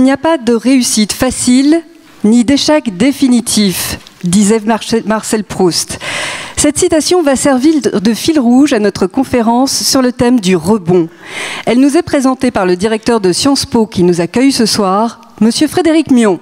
Il n'y a pas de réussite facile ni d'échec définitif, disait Marcel Proust. Cette citation va servir de fil rouge à notre conférence sur le thème du rebond. Elle nous est présentée par le directeur de Sciences Po qui nous accueille ce soir, Monsieur Frédéric Mion.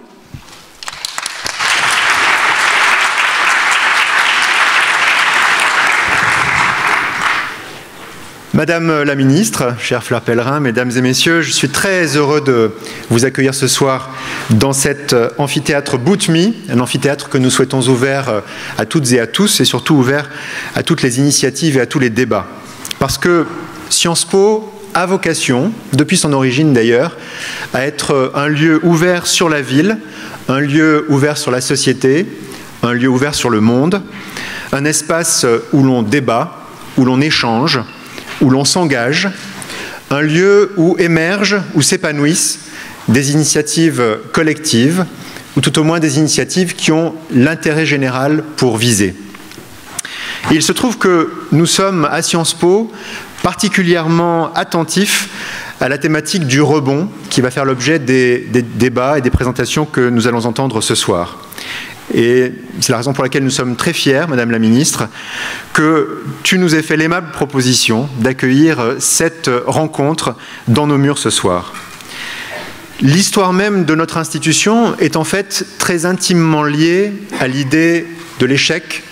Madame la ministre, chère Fleur Pellerin, mesdames et messieurs, je suis très heureux de vous accueillir ce soir dans cet amphithéâtre Boutmy, un amphithéâtre que nous souhaitons ouvert à toutes et à tous, et surtout ouvert à toutes les initiatives et à tous les débats. Parce que Sciences Po a vocation, depuis son origine d'ailleurs, à être un lieu ouvert sur la ville, un lieu ouvert sur la société, un lieu ouvert sur le monde, un espace où l'on débat, où l'on échange, où l'on s'engage, un lieu où émergent, où s'épanouissent des initiatives collectives, ou tout au moins des initiatives qui ont l'intérêt général pour viser. Et il se trouve que nous sommes à Sciences Po particulièrement attentifs à la thématique du rebond qui va faire l'objet des débats et des présentations que nous allons entendre ce soir. Et c'est la raison pour laquelle nous sommes très fiers, Madame la Ministre, que tu nous aies fait l'aimable proposition d'accueillir cette rencontre dans nos murs ce soir. L'histoire même de notre institution est en fait très intimement liée à l'idée de l'échec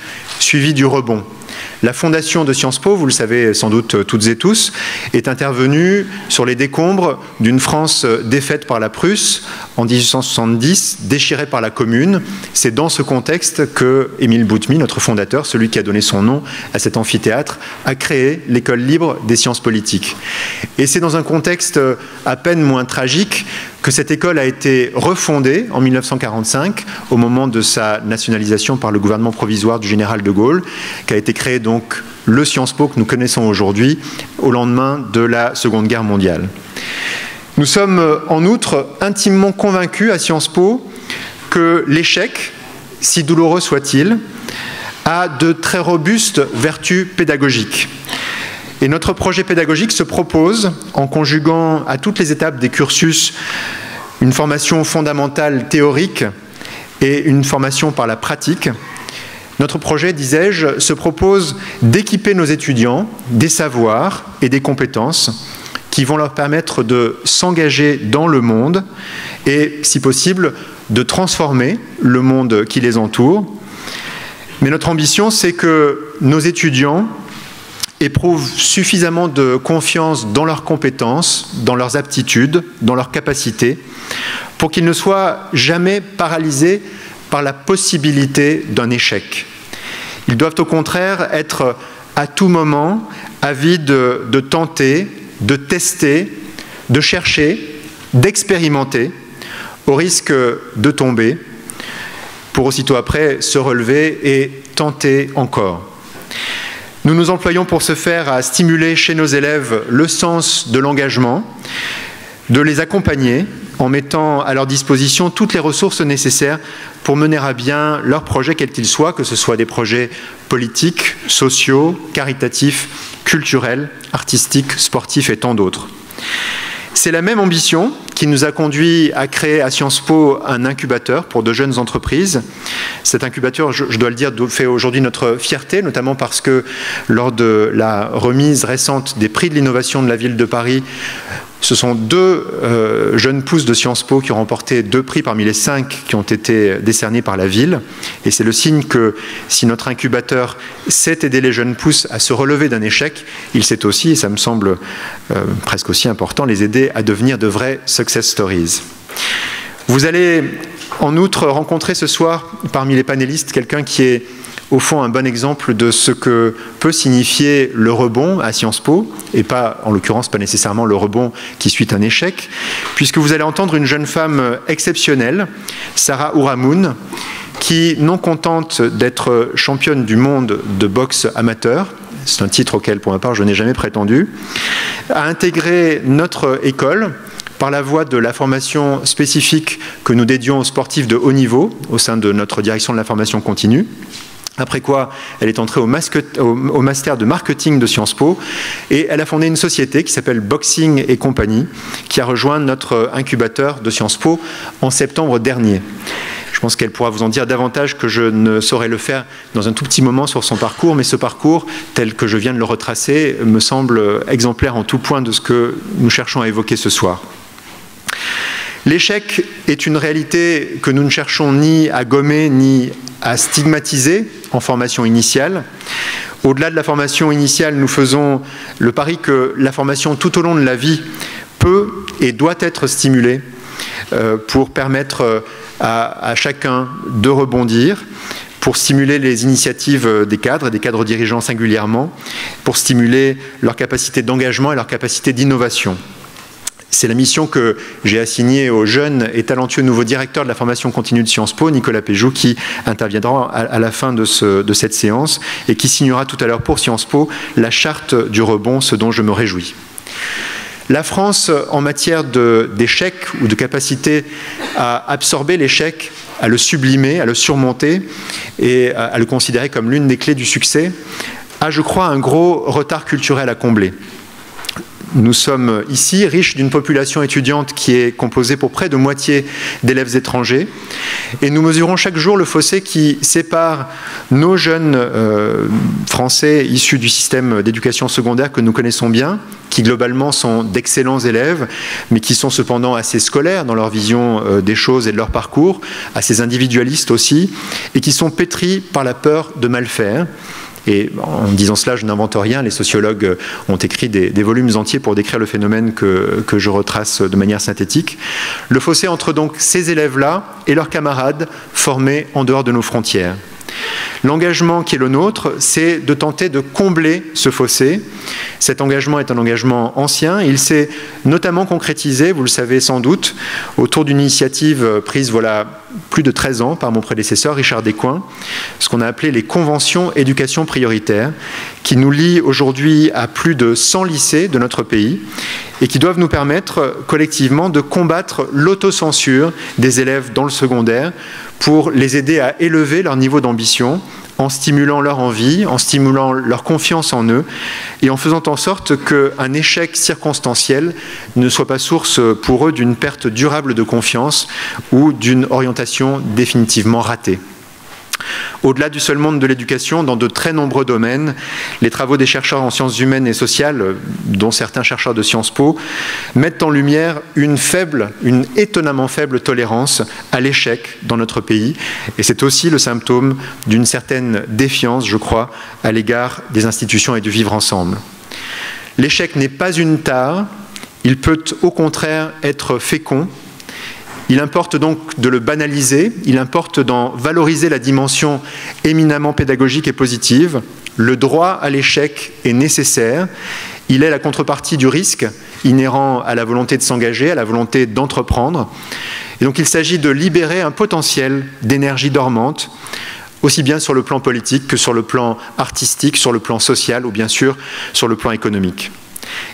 suivi du rebond. La fondation de Sciences Po, vous le savez sans doute toutes et tous, est intervenue sur les décombres d'une France défaite par la Prusse en 1870, déchirée par la Commune. C'est dans ce contexte que Émile Boutmy, notre fondateur, celui qui a donné son nom à cet amphithéâtre, a créé l'École libre des sciences politiques. Et c'est dans un contexte à peine moins tragique que cette école a été refondée en 1945, au moment de sa nationalisation par le gouvernement provisoire du général de Gaulle, qui a été créé donc le Sciences Po que nous connaissons aujourd'hui, au lendemain de la Seconde Guerre mondiale. Nous sommes en outre intimement convaincus à Sciences Po que l'échec, si douloureux soit-il, a de très robustes vertus pédagogiques. Et notre projet pédagogique se propose, en conjuguant à toutes les étapes des cursus une formation fondamentale théorique et une formation par la pratique, notre projet, disais-je, se propose d'équiper nos étudiants des savoirs et des compétences qui vont leur permettre de s'engager dans le monde et, si possible, de transformer le monde qui les entoure. Mais notre ambition, c'est que nos étudiants éprouvent suffisamment de confiance dans leurs compétences, dans leurs aptitudes, dans leurs capacités, pour qu'ils ne soient jamais paralysés par la possibilité d'un échec. Ils doivent au contraire être à tout moment avides de tenter, de tester, de chercher, d'expérimenter, au risque de tomber, pour aussitôt après se relever et tenter encore. Nous nous employons pour ce faire à stimuler chez nos élèves le sens de l'engagement, de les accompagner en mettant à leur disposition toutes les ressources nécessaires pour mener à bien leurs projets, quels qu'ils soient, que ce soit des projets politiques, sociaux, caritatifs, culturels, artistiques, sportifs et tant d'autres. C'est la même ambition qui nous a conduit à créer à Sciences Po un incubateur pour de jeunes entreprises. Cet incubateur, je dois le dire, fait aujourd'hui notre fierté, notamment parce que lors de la remise récente des prix de l'innovation de la ville de Paris, ce sont deux jeunes pousses de Sciences Po qui ont remporté 2 prix parmi les 5 qui ont été décernés par la ville. Et c'est le signe que si notre incubateur sait aider les jeunes pousses à se relever d'un échec, il sait aussi, et ça me semble presque aussi important, les aider à devenir de vrais success stories. Vous allez en outre rencontrer ce soir parmi les panélistes quelqu'un qui est au fond un bon exemple de ce que peut signifier le rebond à Sciences Po, et pas, en l'occurrence, pas nécessairement le rebond qui suit un échec, puisque vous allez entendre une jeune femme exceptionnelle, Sarah Ouramoun, qui, non contente d'être championne du monde de boxe amateur, c'est un titre auquel, pour ma part, je n'ai jamais prétendu, a intégré notre école par la voie de la formation spécifique que nous dédions aux sportifs de haut niveau au sein de notre direction de la formation continue. Après quoi, elle est entrée au master de marketing de Sciences Po et elle a fondé une société qui s'appelle Boxing et Compagnie, qui a rejoint notre incubateur de Sciences Po en septembre dernier. Je pense qu'elle pourra vous en dire davantage que je ne saurais le faire dans un tout petit moment sur son parcours, mais ce parcours, tel que je viens de le retracer, me semble exemplaire en tout point de ce que nous cherchons à évoquer ce soir. L'échec est une réalité que nous ne cherchons ni à gommer ni à stigmatiser en formation initiale. Au-delà de la formation initiale, nous faisons le pari que la formation tout au long de la vie peut et doit être stimulée pour permettre à chacun de rebondir, pour stimuler les initiatives des cadres et des cadres dirigeants singulièrement, pour stimuler leur capacité d'engagement et leur capacité d'innovation. C'est la mission que j'ai assignée au jeune et talentueux nouveau directeur de la formation continue de Sciences Po, Nicolas Péjoux, qui interviendra à la fin de cette séance et qui signera tout à l'heure pour Sciences Po la charte du rebond, ce dont je me réjouis. La France, en matière d'échec ou de capacité à absorber l'échec, à le sublimer, à le surmonter et à le considérer comme l'une des clés du succès, a, je crois, un gros retard culturel à combler. Nous sommes ici riches d'une population étudiante qui est composée pour près de moitié d'élèves étrangers et nous mesurons chaque jour le fossé qui sépare nos jeunes Français issus du système d'éducation secondaire que nous connaissons bien, qui globalement sont d'excellents élèves, mais qui sont cependant assez scolaires dans leur vision des choses et de leur parcours, assez individualistes aussi, et qui sont pétris par la peur de mal faire. Et en disant cela, je n'invente rien, les sociologues ont écrit des volumes entiers pour décrire le phénomène que je retrace de manière synthétique. Le fossé entre donc ces élèves-là et leurs camarades formés en dehors de nos frontières. L'engagement qui est le nôtre, c'est de tenter de combler ce fossé. Cet engagement est un engagement ancien. Il s'est notamment concrétisé, vous le savez sans doute, autour d'une initiative prise voilà plus de 13 ans par mon prédécesseur Richard Descoings, ce qu'on a appelé les conventions éducation prioritaire, qui nous lient aujourd'hui à plus de 100 lycées de notre pays et qui doivent nous permettre collectivement de combattre l'autocensure des élèves dans le secondaire pour les aider à élever leur niveau d'ambition en stimulant leur envie, en stimulant leur confiance en eux et en faisant en sorte qu'un échec circonstanciel ne soit pas source pour eux d'une perte durable de confiance ou d'une orientation définitivement ratée. Au-delà du seul monde de l'éducation, dans de très nombreux domaines, les travaux des chercheurs en sciences humaines et sociales, dont certains chercheurs de Sciences Po, mettent en lumière une étonnamment faible tolérance à l'échec dans notre pays. Et c'est aussi le symptôme d'une certaine défiance, je crois, à l'égard des institutions et du vivre ensemble. L'échec n'est pas une tare, il peut au contraire être fécond. Il importe donc de le banaliser, il importe d'en valoriser la dimension éminemment pédagogique et positive. Le droit à l'échec est nécessaire, il est la contrepartie du risque inhérent à la volonté de s'engager, à la volonté d'entreprendre. Et donc il s'agit de libérer un potentiel d'énergie dormante, aussi bien sur le plan politique que sur le plan artistique, sur le plan social ou bien sûr sur le plan économique.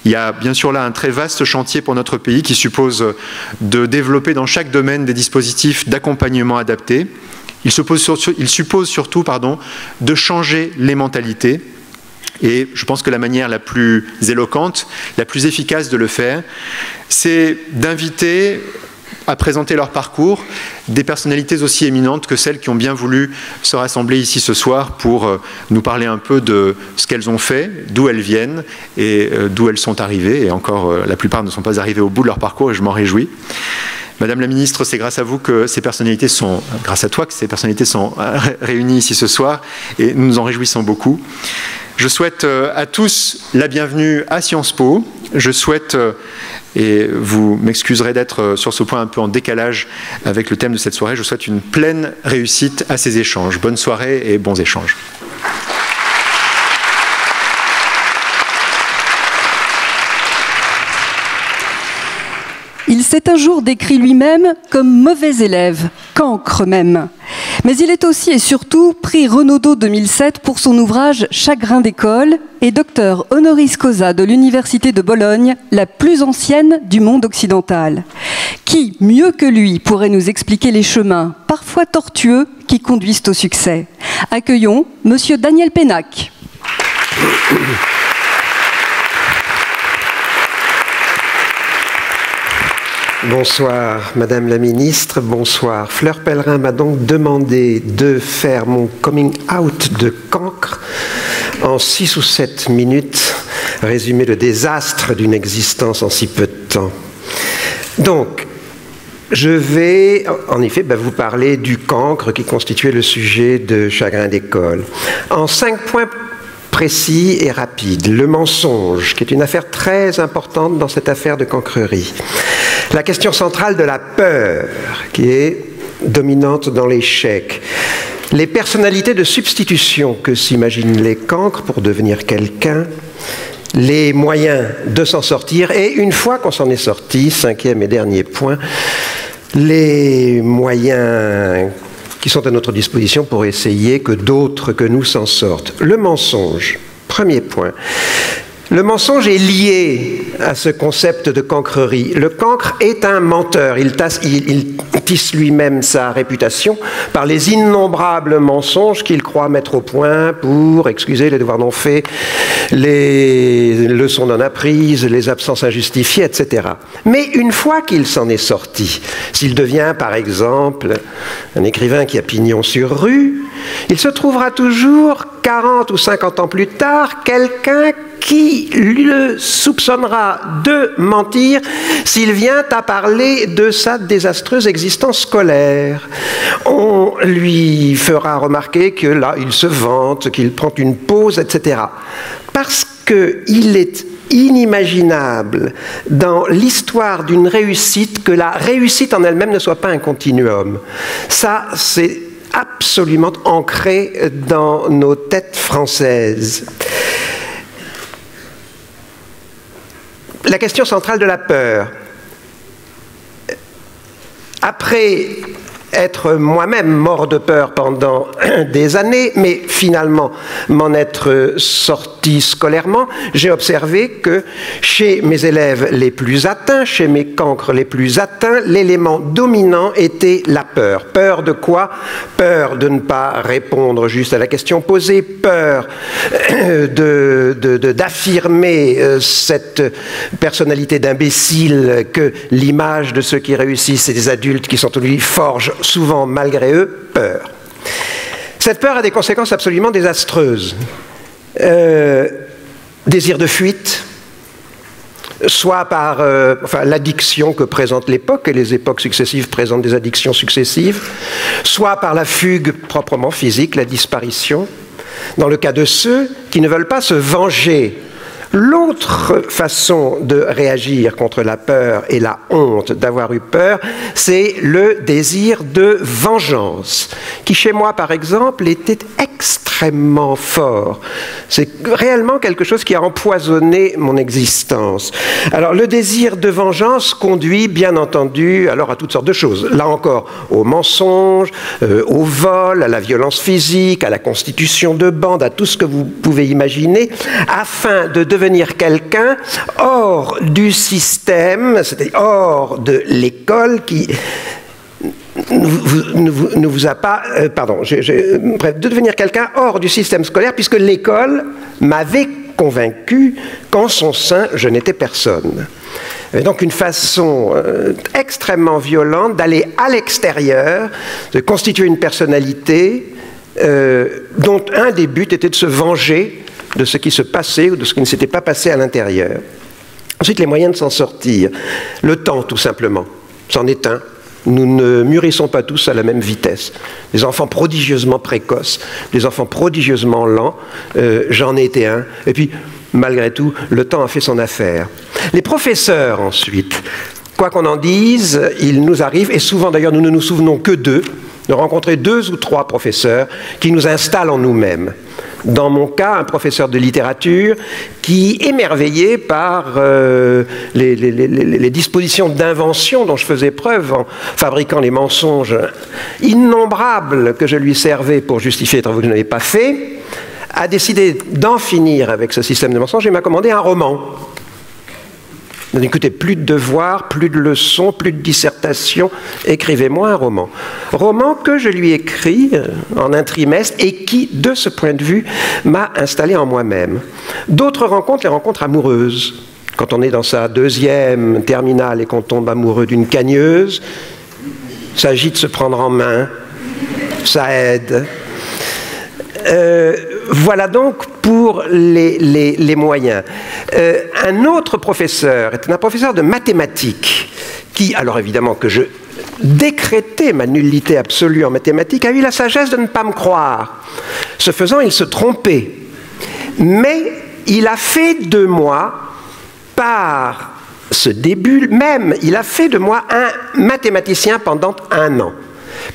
Il y a bien sûr là un très vaste chantier pour notre pays qui suppose de développer dans chaque domaine des dispositifs d'accompagnement adaptés. Il suppose surtout de changer les mentalités. Et je pense que la manière la plus éloquente, la plus efficace de le faire, c'est d'inviter à présenter leur parcours des personnalités aussi éminentes que celles qui ont bien voulu se rassembler ici ce soir pour nous parler un peu de ce qu'elles ont fait, d'où elles viennent et d'où elles sont arrivées. Et encore, la plupart ne sont pas arrivées au bout de leur parcours et je m'en réjouis. Madame la ministre, c'est grâce à vous que ces personnalités sont, grâce à toi que ces personnalités sont réunies ici ce soir et nous nous en réjouissons beaucoup. Je souhaite à tous la bienvenue à Sciences Po. Je souhaite, et vous m'excuserez d'être sur ce point un peu en décalage avec le thème de cette soirée, je souhaite une pleine réussite à ces échanges. Bonne soirée et bons échanges. Il s'est un jour décrit lui-même comme mauvais élève, cancre même. Mais il est aussi et surtout prix Renaudot 2007 pour son ouvrage Chagrin d'école et docteur honoris causa de l'Université de Bologne, la plus ancienne du monde occidental. Qui, mieux que lui, pourrait nous expliquer les chemins, parfois tortueux, qui conduisent au succès? Accueillons Monsieur Daniel Pénac. Bonsoir Madame la Ministre, bonsoir. Fleur Pellerin m'a donc demandé de faire mon coming out de cancre en 6 ou 7 minutes, résumer le désastre d'une existence en si peu de temps. Donc, je vais en effet vous parler du cancre qui constituait le sujet de Chagrin d'école. En 5 points précis et rapides. Le mensonge, qui est une affaire très importante dans cette affaire de cancrerie. La question centrale de la peur, qui est dominante dans l'échec. Les personnalités de substitution que s'imaginent les cancres pour devenir quelqu'un. Les moyens de s'en sortir. Et une fois qu'on s'en est sorti, 5e et dernier point, les moyens qui sont à notre disposition pour essayer que d'autres que nous s'en sortent. Le mensonge, premier point. Le mensonge est lié à ce concept de cancrerie. Le cancre est un menteur. Il tisse lui-même sa réputation par les innombrables mensonges qu'il croit mettre au point pour excuser les devoirs non faits, les leçons non apprises, les absences injustifiées, etc. Mais une fois qu'il s'en est sorti, s'il devient par exemple un écrivain qui a pignon sur rue, il se trouvera toujours 40 ou 50 ans plus tard quelqu'un qui le soupçonnera de mentir s'il vient à parler de sa désastreuse existence scolaire. On lui fera remarquer que là, il se vante, qu'il prend une pause, etc. Parce qu'il est inimaginable dans l'histoire d'une réussite que la réussite en elle-même ne soit pas un continuum. Ça, c'est absolument ancré dans nos têtes françaises. La question centrale de la peur. Après être moi-même mort de peur pendant des années, mais finalement m'en être sorti scolairement, j'ai observé que chez mes élèves les plus atteints, chez mes cancres les plus atteints, l'élément dominant était la peur. Peur de quoi? Peur de ne pas répondre juste à la question posée, peur d'affirmer cette personnalité d'imbécile que l'image de ceux qui réussissent et des adultes qui sont lui forgent souvent, malgré eux, peur. Cette peur a des conséquences absolument désastreuses. Désir de fuite, soit par l'addiction que présente l'époque, et les époques successives présentent des addictions successives, soit par la fugue proprement physique, la disparition, dans le cas de ceux qui ne veulent pas se venger. L'autre façon de réagir contre la peur et la honte d'avoir eu peur, c'est le désir de vengeance, qui chez moi, par exemple, était extrêmement fort. C'est réellement quelque chose qui a empoisonné mon existence. Alors, le désir de vengeance conduit, bien entendu, alors à toutes sortes de choses. Là encore, au mensonge, au vol, à la violence physique, à la constitution de bandes, à tout ce que vous pouvez imaginer, afin de devenir quelqu'un hors du système, c'est-à-dire hors de l'école qui ne vous a pas... bref, de devenir quelqu'un hors du système scolaire, puisque l'école m'avait convaincu qu'en son sein, je n'étais personne. Et donc une façon extrêmement violente d'aller à l'extérieur, de constituer une personnalité dont un des buts était de se venger de ce qui se passait ou de ce qui ne s'était pas passé à l'intérieur. Ensuite, les moyens de s'en sortir. Le temps, tout simplement, c'en est un. Nous ne mûrissons pas tous à la même vitesse. Des enfants prodigieusement précoces, des enfants prodigieusement lents, j'en ai été un. Et puis, malgré tout, le temps a fait son affaire. Les professeurs, ensuite, quoi qu'on en dise, il nous arrive, et souvent d'ailleurs nous ne nous souvenons que d'eux, de rencontrer 2 ou 3 professeurs qui nous installent en nous-mêmes. Dans mon cas, un professeur de littérature qui, émerveillé par les dispositions d'invention dont je faisais preuve en fabriquant les mensonges innombrables que je lui servais pour justifier les travaux que je n'avais pas faits, a décidé d'en finir avec ce système de mensonges et m'a commandé un roman. Écoutez, plus de devoirs, plus de leçons, plus de dissertations, écrivez-moi un roman. Roman que je lui écris en un trimestre et qui, de ce point de vue, m'a installé en moi-même. D'autres rencontres, les rencontres amoureuses. Quand on est dans sa deuxième terminale et qu'on tombe amoureux d'une cagneuse, il s'agit de se prendre en main, ça aide. Voilà donc pour les moyens. Un autre professeur est un professeur de mathématiques qui, alors évidemment que je décrétais ma nullité absolue en mathématiques, a eu la sagesse de ne pas me croire. Ce faisant, il se trompait. Mais il a fait de moi, par ce début même, il a fait de moi un mathématicien pendant 1 an.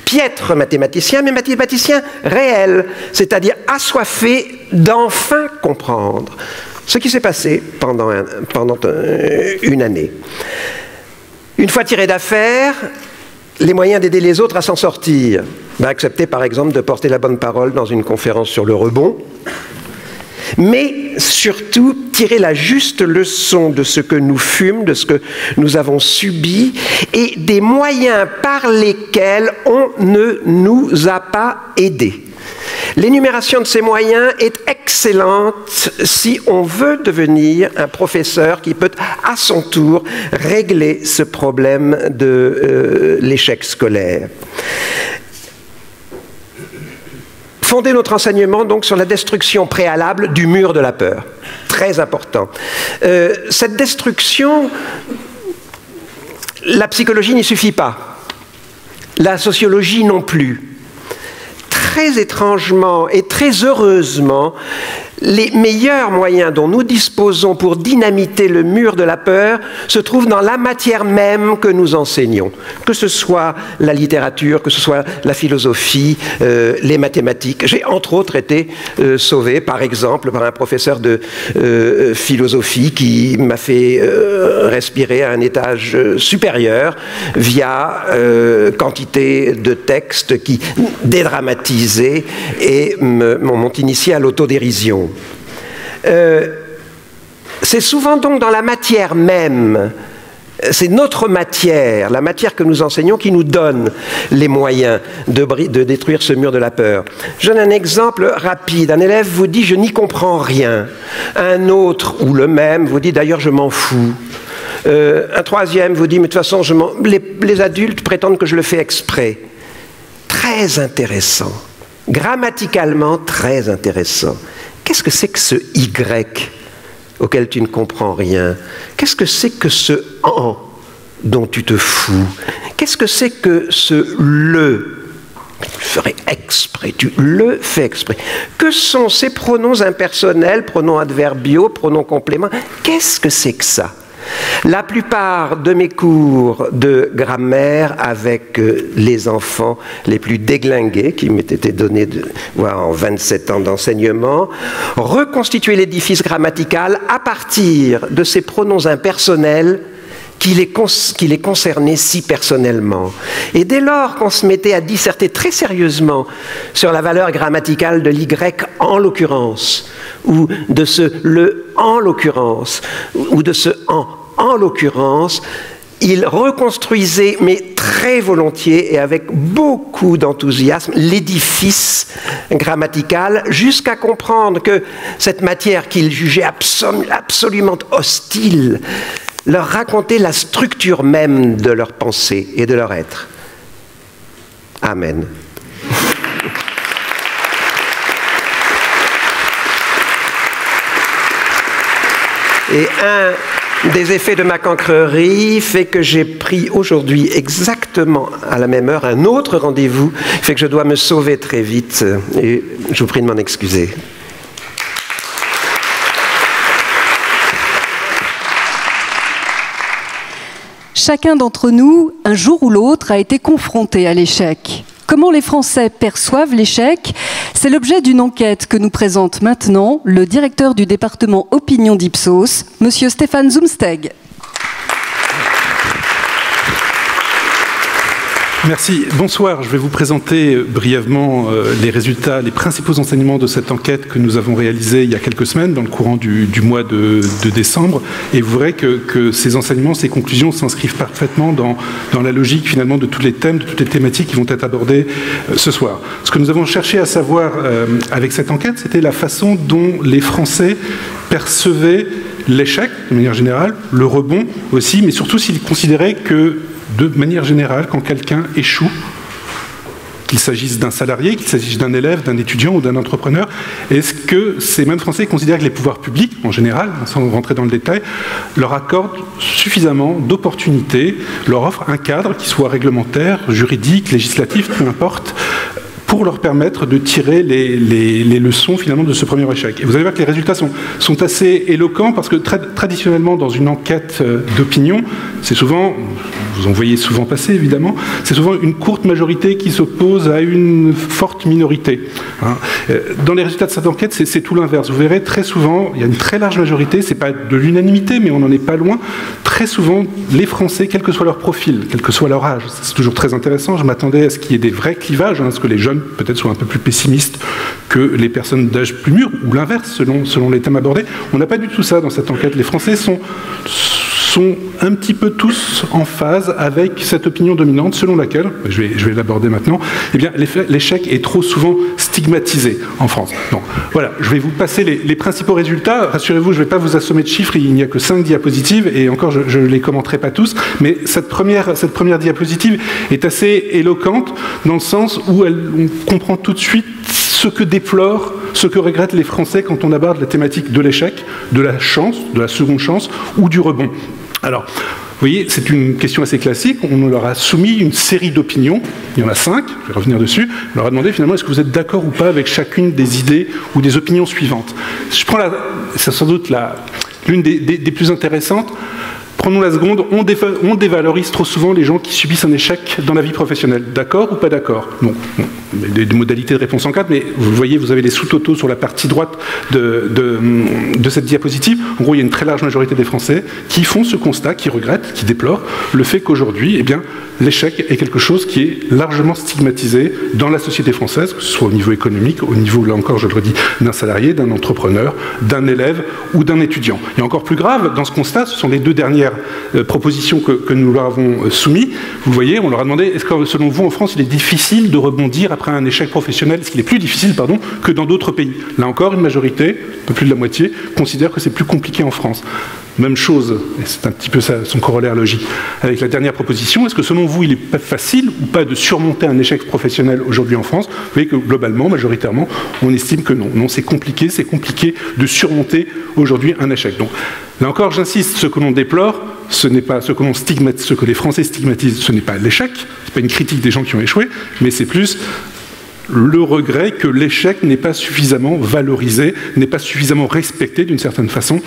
Piètre mathématicien, mais mathématicien réel, c'est-à-dire assoiffé d'enfin comprendre ce qui s'est passé pendant une année. Une fois tiré d'affaire, les moyens d'aider les autres à s'en sortir. Accepter par exemple de porter la bonne parole dans une conférence sur le rebond, mais surtout tirer la juste leçon de ce que nous fûmes, de ce que nous avons subi et des moyens par lesquels on ne nous a pas aidés. L'énumération de ces moyens est excellente si on veut devenir un professeur qui peut à son tour régler ce problème de l'échec scolaire. Fonder notre enseignement donc sur la destruction préalable du mur de la peur. Très important. Cette destruction, la psychologie n'y suffit pas. La sociologie non plus. Très étrangement et très heureusement, les meilleurs moyens dont nous disposons pour dynamiter le mur de la peur se trouvent dans la matière même que nous enseignons. Que ce soit la littérature, que ce soit la philosophie, les mathématiques. J'ai entre autres été sauvé, par exemple, par un professeur de philosophie qui m'a fait respirer à un étage supérieur via quantité de textes qui dédramatisaient et m'ont initié à l'autodérision. C'est souvent donc dans la matière même, c'est notre matière, la matière que nous enseignons qui nous donne les moyens de détruire ce mur de la peur. Je donne un exemple rapide. Un élève vous dit « je n'y comprends rien ». Un autre, ou le même, vous dit « d'ailleurs je m'en fous ». Un troisième vous dit « mais de toute façon, les adultes prétendent que je le fais exprès ». Très intéressant, grammaticalement très intéressant. Qu'est-ce que c'est que ce « y » auquel tu ne comprends rien? Qu'est-ce que c'est que ce « en » dont tu te fous? Qu'est-ce que c'est que ce « le » tu ferais exprès, tu le fais exprès. Que sont ces pronoms impersonnels, pronoms adverbiaux, pronoms compléments? Qu'est-ce que c'est que ça? La plupart de mes cours de grammaire avec les enfants les plus déglingués qui m'étaient été donnés en 27 ans d'enseignement reconstituaient l'édifice grammatical à partir de ces pronoms impersonnels qui les concernaient si personnellement. Et dès lors qu'on se mettait à disserter très sérieusement sur la valeur grammaticale de l'Y en l'occurrence, ou de ce le en l'occurrence, ou de ce en l'occurrence, il reconstruisait, mais très volontiers et avec beaucoup d'enthousiasme, l'édifice grammatical, jusqu'à comprendre que cette matière qu'il jugeait absolument hostile leur racontait la structure même de leur pensée et de leur être. Amen. Et un des effets de ma cancrerie fait que j'ai pris aujourd'hui, exactement à la même heure, un autre rendez-vous, fait que je dois me sauver très vite et je vous prie de m'en excuser. Chacun d'entre nous, un jour ou l'autre, a été confronté à l'échec. Comment les Français perçoivent l'échec? C'est l'objet d'une enquête que nous présente maintenant le directeur du département Opinion d'Ipsos, Monsieur Stéphane Zumsteg. Merci. Bonsoir. Je vais vous présenter brièvement les résultats, les principaux enseignements de cette enquête que nous avons réalisée il y a quelques semaines, dans le courant du mois de décembre. Et vous verrez que ces enseignements, ces conclusions s'inscrivent parfaitement dans la logique finalement de tous les thèmes, de toutes les thématiques qui vont être abordées ce soir. Ce que nous avons cherché à savoir avec cette enquête, c'était la façon dont les Français percevaient l'échec, de manière générale, le rebond aussi, mais surtout s'ils considéraient que de manière générale, quand quelqu'un échoue, qu'il s'agisse d'un salarié, qu'il s'agisse d'un élève, d'un étudiant ou d'un entrepreneur, est-ce que ces mêmes Français considèrent que les pouvoirs publics, en général, sans rentrer dans le détail, leur accordent suffisamment d'opportunités, leur offrent un cadre qui soit réglementaire, juridique, législatif, peu importe, pour leur permettre de tirer les leçons finalement de ce premier échec. Et vous allez voir que les résultats sont assez éloquents parce que traditionnellement dans une enquête d'opinion, c'est souvent, vous en voyez souvent passer évidemment, c'est souvent une courte majorité qui s'oppose à une forte minorité. Dans les résultats de cette enquête, c'est tout l'inverse. Vous verrez très souvent, il y a une très large majorité, c'est pas de l'unanimité, mais on n'en est pas loin. Très souvent, les Français, quel que soit leur profil, quel que soit leur âge, c'est toujours très intéressant. Je m'attendais à ce qu'il y ait des vrais clivages, à ce que les jeunes peut-être soient un peu plus pessimistes que les personnes d'âge plus mûr, ou l'inverse, selon les thèmes abordés. On n'a pas du tout ça dans cette enquête. Les Français sont un petit peu tous en phase avec cette opinion dominante selon laquelle, je vais l'aborder maintenant, eh bien, l'échec est trop souvent stigmatisé en France. Donc voilà, je vais vous passer les principaux résultats. Rassurez-vous, je ne vais pas vous assommer de chiffres, il n'y a que 5 diapositives, et encore, je ne les commenterai pas tous, mais cette première diapositive est assez éloquente dans le sens où on comprend tout de suite ce que déplorent, ce que regrettent les Français quand on aborde la thématique de l'échec, de la chance, de la seconde chance ou du rebond. Alors, vous voyez, c'est une question assez classique. On leur a soumis une série d'opinions. Il y en a 5, je vais revenir dessus. On leur a demandé finalement, est-ce que vous êtes d'accord ou pas avec chacune des idées ou des opinions suivantes. Je prends c'est sans doute l'une des plus intéressantes. Prenons la seconde, on dévalorise trop souvent les gens qui subissent un échec dans la vie professionnelle. D'accord ou pas d'accord? Donc, des modalités de réponse en 4, mais vous voyez, vous avez les sous-totaux sur la partie droite de cette diapositive. En gros, il y a une très large majorité des Français qui font ce constat, qui regrettent, qui déplorent le fait qu'aujourd'hui, eh bien, l'échec est quelque chose qui est largement stigmatisé dans la société française, que ce soit au niveau économique, au niveau, là encore, je le redis, d'un salarié, d'un entrepreneur, d'un élève ou d'un étudiant. Et encore plus grave, dans ce constat, ce sont les 2 dernières propositions que nous leur avons soumises. Vous voyez, on leur a demandé, est-ce que selon vous, en France, il est difficile de rebondir après un échec professionnel? Est-ce qu'il est plus difficile, que dans d'autres pays? Là encore, une majorité, un peu plus de la moitié, considère que c'est plus compliqué en France. Même chose, et c'est un petit peu son corollaire logique, avec la dernière proposition. Est-ce que selon vous, il est pas facile ou pas de surmonter un échec professionnel aujourd'hui en France? Vous voyez que globalement, majoritairement, on estime que non. Non, c'est compliqué de surmonter aujourd'hui un échec. Donc là encore, j'insiste, ce que l'on déplore, ce n'est pas ce que l'on stigmatise, ce que les Français stigmatisent, ce n'est pas l'échec, c'est pas une critique des gens qui ont échoué, mais c'est plus le regret que l'échec n'est pas suffisamment valorisé, n'est pas suffisamment respecté d'une certaine façon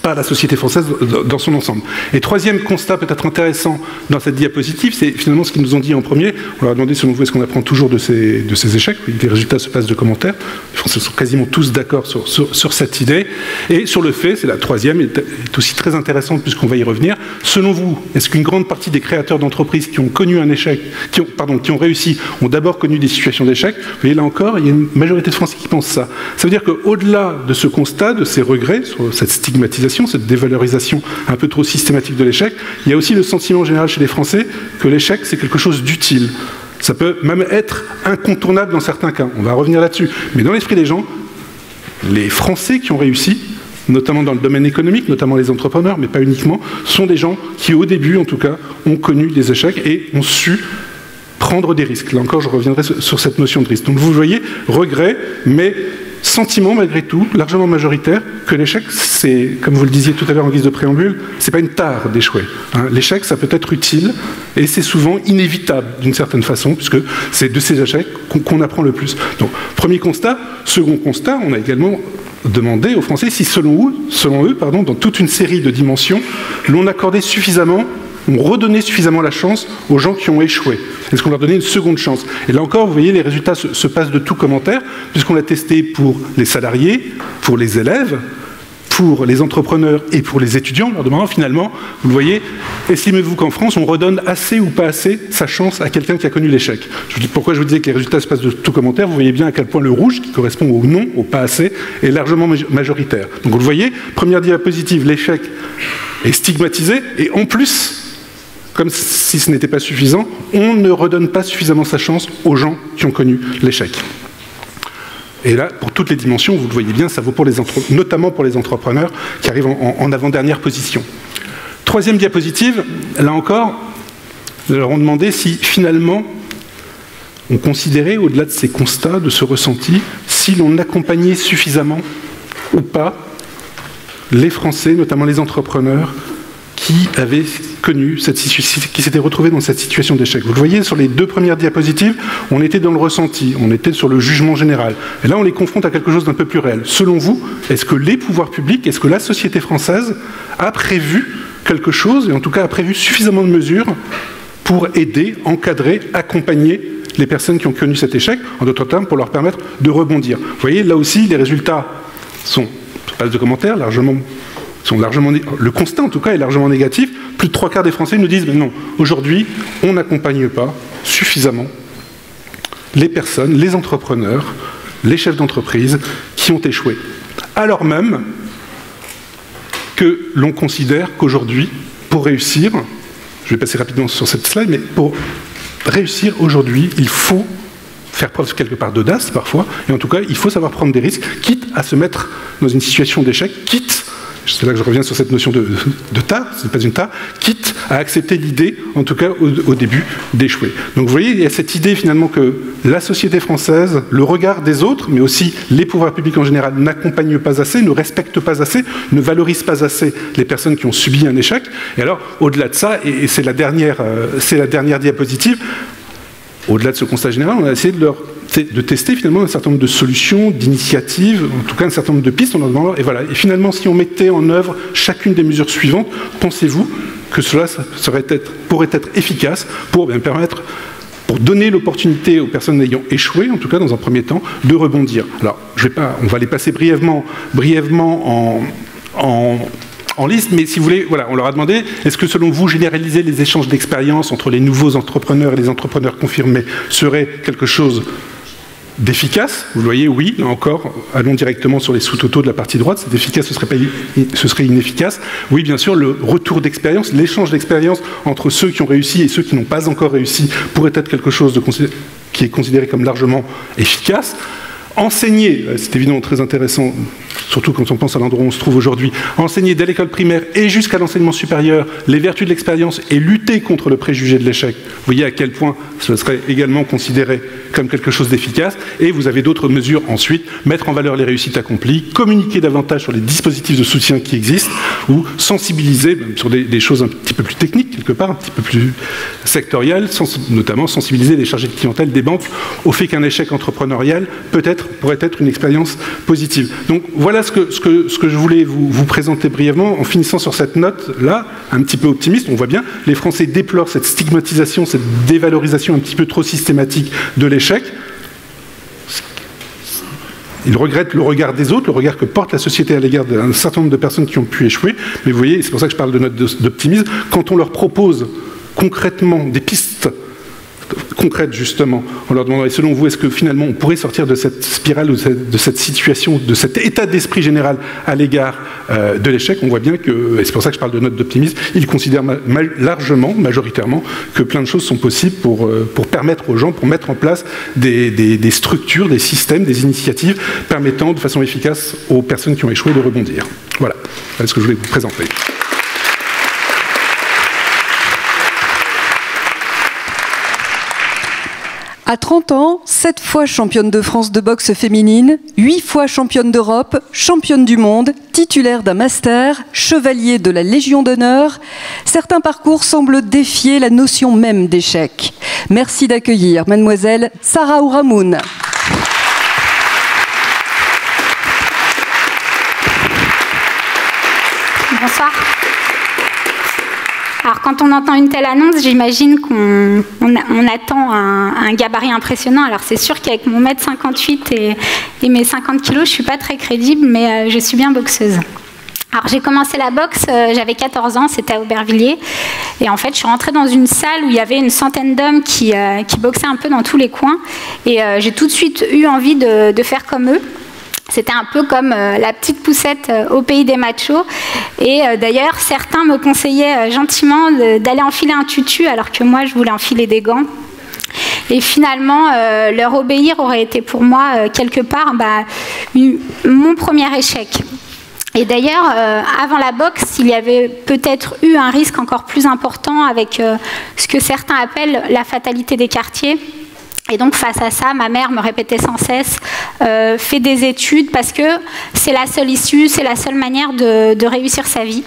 par la société française dans son ensemble. Et troisième constat peut-être intéressant dans cette diapositive, c'est finalement ce qu'ils nous ont dit en premier. On leur a demandé selon vous est-ce qu'on apprend toujours de ces échecs. Les résultats se passent de commentaires. Les Français sont quasiment tous d'accord sur cette idée. Et sur le fait, c'est la troisième, est aussi très intéressante puisqu'on va y revenir. Selon vous, est-ce qu'une grande partie des créateurs d'entreprises qui ont connu un échec, qui ont réussi, ont d'abord connu des situations d'échec? Vous voyez là encore, il y a une majorité de Français qui pensent ça. Ça veut dire qu'au-delà de ce constat, de ces regrets, sur cette stigmatisation, cette dévalorisation un peu trop systématique de l'échec, il y a aussi le sentiment général chez les Français que l'échec, c'est quelque chose d'utile. Ça peut même être incontournable dans certains cas. On va revenir là-dessus. Mais dans l'esprit des gens, les Français qui ont réussi, notamment dans le domaine économique, notamment les entrepreneurs, mais pas uniquement, sont des gens qui, au début, en tout cas, ont connu des échecs et ont su prendre des risques. Là encore, je reviendrai sur cette notion de risque. Donc vous voyez, regret, mais sentiment malgré tout, largement majoritaire, que l'échec, c'est, comme vous le disiez tout à l'heure en guise de préambule, c'est pas une tare d'échouer. L'échec, ça peut être utile, et c'est souvent inévitable d'une certaine façon, puisque c'est de ces échecs qu'on apprend le plus. Donc, premier constat. Second constat, on a également demandé aux Français si, selon eux, dans toute une série de dimensions, l'on accordait suffisamment, on redonnait suffisamment la chance aux gens qui ont échoué. Est-ce qu'on leur donnait une seconde chance? Et là encore, vous voyez, les résultats se passent de tout commentaire, puisqu'on l'a testé pour les salariés, pour les élèves, pour les entrepreneurs et pour les étudiants, leur demandant finalement, vous le voyez, estimez-vous qu'en France, on redonne assez ou pas assez sa chance à quelqu'un qui a connu l'échec? Pourquoi je vous disais que les résultats se passent de tout commentaire? Vous voyez bien à quel point le rouge, qui correspond au non, au pas assez, est largement majoritaire. Donc vous le voyez, première diapositive, l'échec est stigmatisé, et en plus, comme si ce n'était pas suffisant, on ne redonne pas suffisamment sa chance aux gens qui ont connu l'échec. Et là, pour toutes les dimensions, vous le voyez bien, ça vaut pour notamment pour les entrepreneurs qui arrivent en avant-dernière position. Troisième diapositive, là encore, nous leur avons demandé si finalement on considérait, au-delà de ces constats, de ce ressenti, si l'on accompagnait suffisamment ou pas les Français, notamment les entrepreneurs, qui avaient connu, qui s'étaient retrouvés dans cette situation d'échec. Vous le voyez, sur les deux premières diapositives, on était dans le ressenti, on était sur le jugement général. Et là, on les confronte à quelque chose d'un peu plus réel. Selon vous, est-ce que les pouvoirs publics, est-ce que la société française a prévu quelque chose, et en tout cas a prévu suffisamment de mesures pour aider, encadrer, accompagner les personnes qui ont connu cet échec, en d'autres termes, pour leur permettre de rebondir. Vous voyez, là aussi, les résultats sont, pas de commentaires, le constat en tout cas est largement négatif. Plus de 3/4 des Français nous disent mais non, aujourd'hui on n'accompagne pas suffisamment les personnes, les entrepreneurs, les chefs d'entreprise qui ont échoué. Alors même que l'on considère qu'aujourd'hui, pour réussir, je vais passer rapidement sur cette slide, mais pour réussir aujourd'hui, il faut faire preuve quelque part d'audace parfois, et en tout cas il faut savoir prendre des risques, quitte à se mettre dans une situation d'échec, quitte, c'est là que je reviens sur cette notion de tas, ce n'est pas une tas, quitte à accepter l'idée, en tout cas au début, d'échouer. Donc vous voyez, il y a cette idée finalement que la société française, le regard des autres, mais aussi les pouvoirs publics en général, n'accompagnent pas assez, ne respectent pas assez, ne valorisent pas assez les personnes qui ont subi un échec. Et alors, au-delà de ça, et c'est la dernière diapositive, au-delà de ce constat général, on a essayé de tester finalement un certain nombre de solutions, d'initiatives, en tout cas un certain nombre de pistes en leur demandant, et voilà. Et finalement, si on mettait en œuvre chacune des mesures suivantes, pensez-vous que cela pourrait être efficace pour donner l'opportunité aux personnes ayant échoué, en tout cas dans un premier temps, de rebondir. Alors, on va les passer brièvement en liste, mais si vous voulez, voilà, on leur a demandé, est-ce que selon vous, généraliser les échanges d'expérience entre les nouveaux entrepreneurs et les entrepreneurs confirmés serait quelque chose d'efficace? Vous le voyez, oui, là encore, allons directement sur les sous-totaux de la partie droite, c'est efficace, ce serait inefficace. Oui, bien sûr, le retour d'expérience, l'échange d'expérience entre ceux qui ont réussi et ceux qui n'ont pas encore réussi pourrait être quelque chose qui est considéré comme largement efficace. Enseigner, c'est évidemment très intéressant, surtout quand on pense à l'endroit où on se trouve aujourd'hui, enseigner dès l'école primaire et jusqu'à l'enseignement supérieur les vertus de l'expérience et lutter contre le préjugé de l'échec. Vous voyez à quel point ce serait également considéré comme quelque chose d'efficace. Et vous avez d'autres mesures ensuite, mettre en valeur les réussites accomplies, communiquer davantage sur les dispositifs de soutien qui existent, ou sensibiliser même sur des choses un petit peu plus techniques, quelque part, un petit peu plus sectorielles, notamment sensibiliser les chargés de clientèle des banques au fait qu'un échec entrepreneurial pourrait être une expérience positive. Donc voilà ce que je voulais vous présenter brièvement, en finissant sur cette note-là, un petit peu optimiste. On voit bien, les Français déplorent cette stigmatisation, cette dévalorisation un petit peu trop systématique de l'échec. Ils regrettent le regard des autres, le regard que porte la société à l'égard d'un certain nombre de personnes qui ont pu échouer. Mais vous voyez, c'est pour ça que je parle de note d'optimisme, quand on leur propose concrètement des pistes concrètes justement, en leur demandant, et selon vous, est-ce que finalement on pourrait sortir de cette spirale ou de cette situation, de cet état d'esprit général à l'égard de l'échec, on voit bien que, et c'est pour ça que je parle de note d'optimisme, ils considèrent largement, majoritairement, que plein de choses sont possibles pour permettre aux gens, pour mettre en place des structures, des systèmes, des initiatives permettant de façon efficace aux personnes qui ont échoué de rebondir. Voilà ce que je voulais vous présenter. À 30 ans, 7 fois championne de France de boxe féminine, 8 fois championne d'Europe, championne du monde, titulaire d'un master, chevalier de la Légion d'honneur, certains parcours semblent défier la notion même d'échec. Merci d'accueillir mademoiselle Sarah Ouramoun. Bonsoir. Alors, quand on entend une telle annonce, j'imagine qu'on attend un gabarit impressionnant. Alors, c'est sûr qu'avec mon 1m58 et mes 50 kilos, je ne suis pas très crédible, mais je suis bien boxeuse. Alors j'ai commencé la boxe, j'avais 14 ans, c'était à Aubervilliers. Et en fait, je suis rentrée dans une salle où il y avait une centaine d'hommes qui boxaient un peu dans tous les coins. Et j'ai tout de suite eu envie de faire comme eux. C'était un peu comme la petite poussette au pays des machos. Et d'ailleurs, certains me conseillaient gentiment d'aller enfiler un tutu alors que moi, je voulais enfiler des gants. Et finalement, leur obéir aurait été pour moi, quelque part, mon premier échec. Et d'ailleurs, avant la boxe, il y avait peut-être eu un risque encore plus important avec ce que certains appellent la fatalité des quartiers. Et donc, face à ça, ma mère me répétait sans cesse « fais des études parce que c'est la seule issue, c'est la seule manière de réussir sa vie ».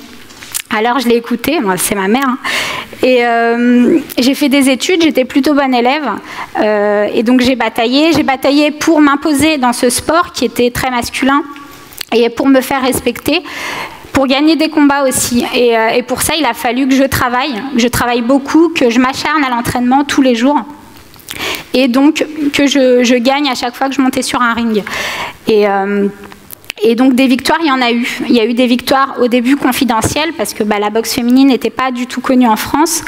Alors, je l'ai écoutée, moi, c'est ma mère. Hein. Et j'ai fait des études, j'étais plutôt bonne élève. Et donc, j'ai bataillé pour m'imposer dans ce sport qui était très masculin. Et pour me faire respecter, pour gagner des combats aussi. Et pour ça, il a fallu que je travaille beaucoup, que je m'acharne à l'entraînement tous les jours. Et donc, que je gagne à chaque fois que je montais sur un ring. Et donc, des victoires, il y en a eu. Il y a eu des victoires au début confidentielles, parce que la boxe féminine n'était pas du tout connue en France.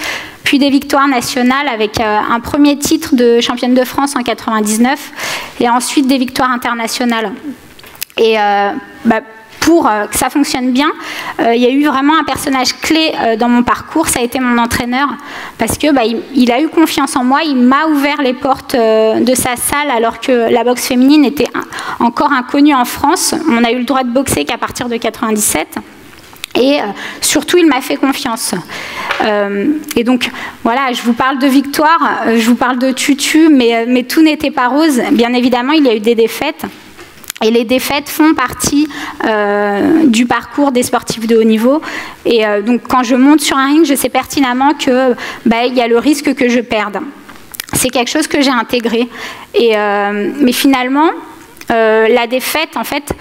Puis des victoires nationales avec un premier titre de championne de France en 99. Et ensuite, des victoires internationales. Et pour que ça fonctionne bien, il y a eu vraiment un personnage clé dans mon parcours, ça a été mon entraîneur, parce que il a eu confiance en moi, il m'a ouvert les portes de sa salle alors que la boxe féminine était encore inconnue en France. On a eu le droit de boxer qu'à partir de 97. Et surtout, il m'a fait confiance. Et donc, voilà, je vous parle de victoire, je vous parle de tutu, mais tout n'était pas rose. Bien évidemment, il y a eu des défaites. Et les défaites font partie du parcours des sportifs de haut niveau. Et donc, quand je monte sur un ring, je sais pertinemment que il y a le risque que je perde. C'est quelque chose que j'ai intégré. Mais finalement, la défaite, en fait,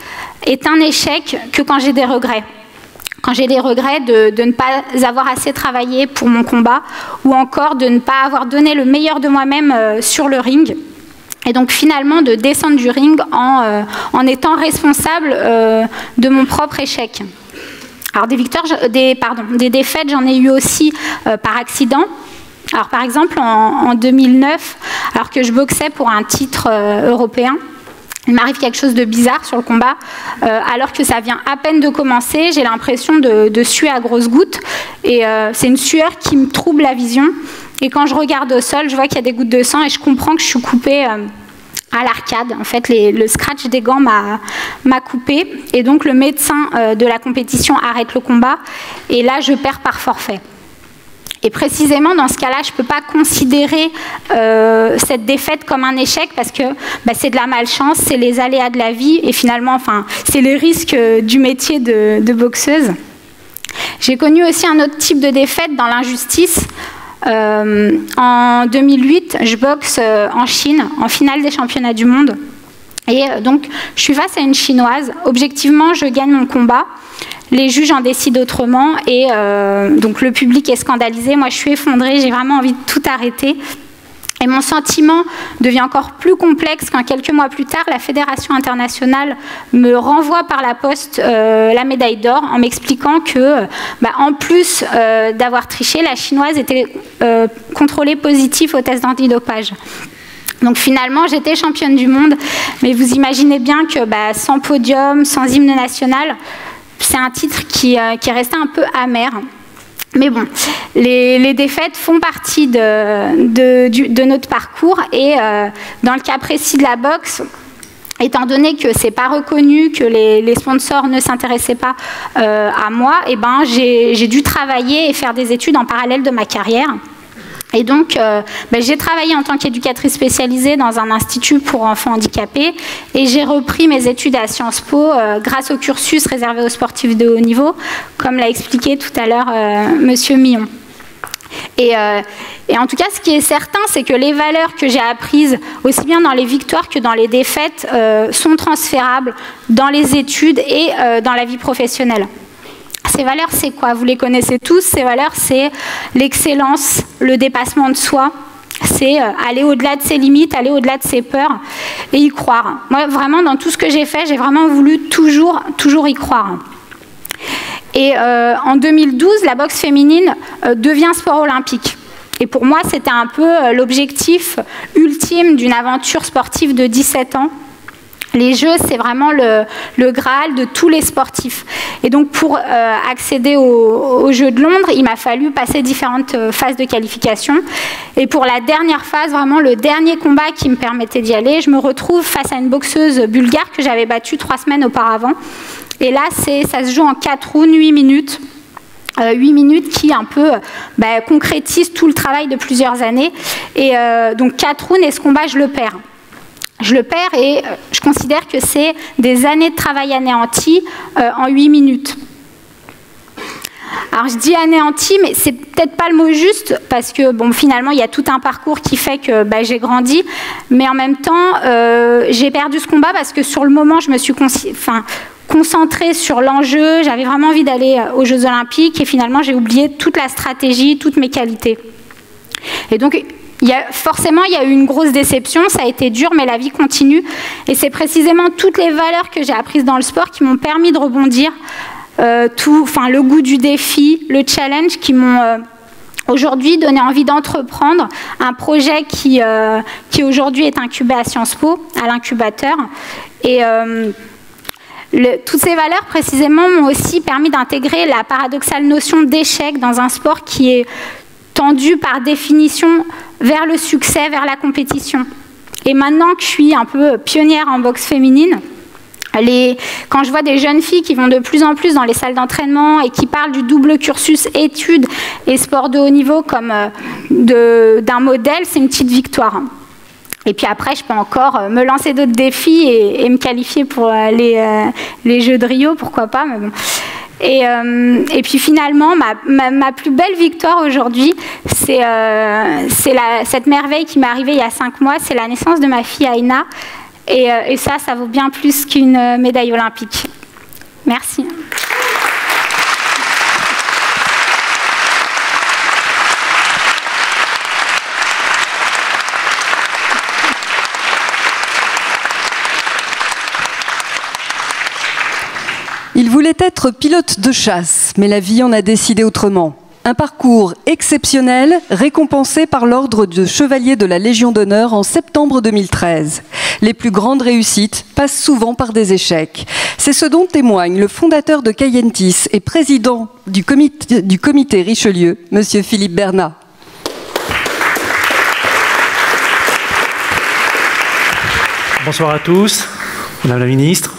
est un échec que quand j'ai des regrets. Quand j'ai des regrets de ne pas avoir assez travaillé pour mon combat, ou encore de ne pas avoir donné le meilleur de moi-même sur le ring. Et donc finalement de descendre du ring en étant responsable de mon propre échec. Alors des défaites, j'en ai eu aussi par accident. Alors par exemple en 2009, alors que je boxais pour un titre européen, il m'arrive quelque chose de bizarre sur le combat, alors que ça vient à peine de commencer, j'ai l'impression de suer à grosses gouttes, et c'est une sueur qui me trouble la vision. Et quand je regarde au sol, je vois qu'il y a des gouttes de sang et je comprends que je suis coupée à l'arcade. En fait, le scratch des gants m'a coupée. Et donc, le médecin de la compétition arrête le combat. Et là, je perds par forfait. Et précisément, dans ce cas-là, je ne peux pas considérer cette défaite comme un échec parce que c'est de la malchance, c'est les aléas de la vie. Et finalement, c'est les risques du métier de boxeuse. J'ai connu aussi un autre type de défaite dans l'injustice. En 2008, je boxe en Chine, en finale des championnats du monde. Et donc, je suis face à une Chinoise. Objectivement, je gagne mon combat. Les juges en décident autrement. Et donc, le public est scandalisé. Moi, je suis effondrée. J'ai vraiment envie de tout arrêter. Et mon sentiment devient encore plus complexe quand quelques mois plus tard, la Fédération internationale me renvoie par la poste la médaille d'or en m'expliquant que, en plus d'avoir triché, la Chinoise était contrôlée positive au test d'antidopage. Donc finalement, j'étais championne du monde, mais vous imaginez bien que sans podium, sans hymne national, c'est un titre qui est resté un peu amer. Mais bon, les défaites font partie de notre parcours et dans le cas précis de la boxe, étant donné que c'est pas reconnu, que les sponsors ne s'intéressaient pas à moi, j'ai dû travailler et faire des études en parallèle de ma carrière. Et donc, j'ai travaillé en tant qu'éducatrice spécialisée dans un institut pour enfants handicapés et j'ai repris mes études à Sciences Po grâce au cursus réservé aux sportifs de haut niveau, comme l'a expliqué tout à l'heure Monsieur Millon. Et en tout cas, ce qui est certain, c'est que les valeurs que j'ai apprises, aussi bien dans les victoires que dans les défaites, sont transférables dans les études et dans la vie professionnelle. Ces valeurs, c'est quoi? Vous les connaissez tous. Ces valeurs, c'est l'excellence, le dépassement de soi. C'est aller au-delà de ses limites, aller au-delà de ses peurs et y croire. Moi, vraiment, dans tout ce que j'ai fait, j'ai vraiment voulu toujours y croire. Et en 2012, la boxe féminine devient sport olympique. Et pour moi, c'était un peu l'objectif ultime d'une aventure sportive de 17 ans. Les Jeux, c'est vraiment le Graal de tous les sportifs. Et donc, pour accéder aux Jeux de Londres, il m'a fallu passer différentes phases de qualification. Et pour la dernière phase, vraiment le dernier combat qui me permettait d'y aller, je me retrouve face à une boxeuse bulgare que j'avais battue 3 semaines auparavant. Et là, ça se joue en 4 rounds, 8 minutes. 8 minutes qui un peu concrétisent tout le travail de plusieurs années. Et donc 4 rounds, et ce combat, je le perds. Je le perds et je considère que c'est des années de travail anéanties en 8 minutes. Alors je dis anéanti, mais c'est peut-être pas le mot juste, parce que bon, finalement il y a tout un parcours qui fait que j'ai grandi, mais en même temps j'ai perdu ce combat parce que sur le moment je me suis concentrée sur l'enjeu, j'avais vraiment envie d'aller aux Jeux Olympiques et finalement j'ai oublié toute la stratégie, toutes mes qualités. Et donc forcément, il y a eu une grosse déception, ça a été dur, mais la vie continue. Et c'est précisément toutes les valeurs que j'ai apprises dans le sport qui m'ont permis de rebondir. Le goût du défi, le challenge, qui m'ont aujourd'hui donné envie d'entreprendre un projet qui aujourd'hui est incubé à Sciences Po, à l'incubateur. Et toutes ces valeurs, précisément, m'ont aussi permis d'intégrer la paradoxale notion d'échec dans un sport qui est tendu par définition vers le succès, vers la compétition. Et maintenant que je suis un peu pionnière en boxe féminine, quand je vois des jeunes filles qui vont de plus en plus dans les salles d'entraînement et qui parlent du double cursus études et sport de haut niveau comme d'un modèle, c'est une petite victoire. Et puis après, je peux encore me lancer d'autres défis et me qualifier pour les Jeux de Rio, pourquoi pas, mais bon. Et puis finalement, ma plus belle victoire aujourd'hui, c'est cette merveille qui m'est arrivée il y a 5 mois, c'est la naissance de ma fille Aïna. Et ça vaut bien plus qu'une médaille olympique. Merci. Il voulait être pilote de chasse, mais la vie en a décidé autrement. Un parcours exceptionnel, récompensé par l'ordre de chevalier de la Légion d'honneur en septembre 2013. Les plus grandes réussites passent souvent par des échecs. C'est ce dont témoigne le fondateur de Cayentis et président du comité Richelieu, Monsieur Philippe Bernat. Bonsoir à tous, Madame la Ministre.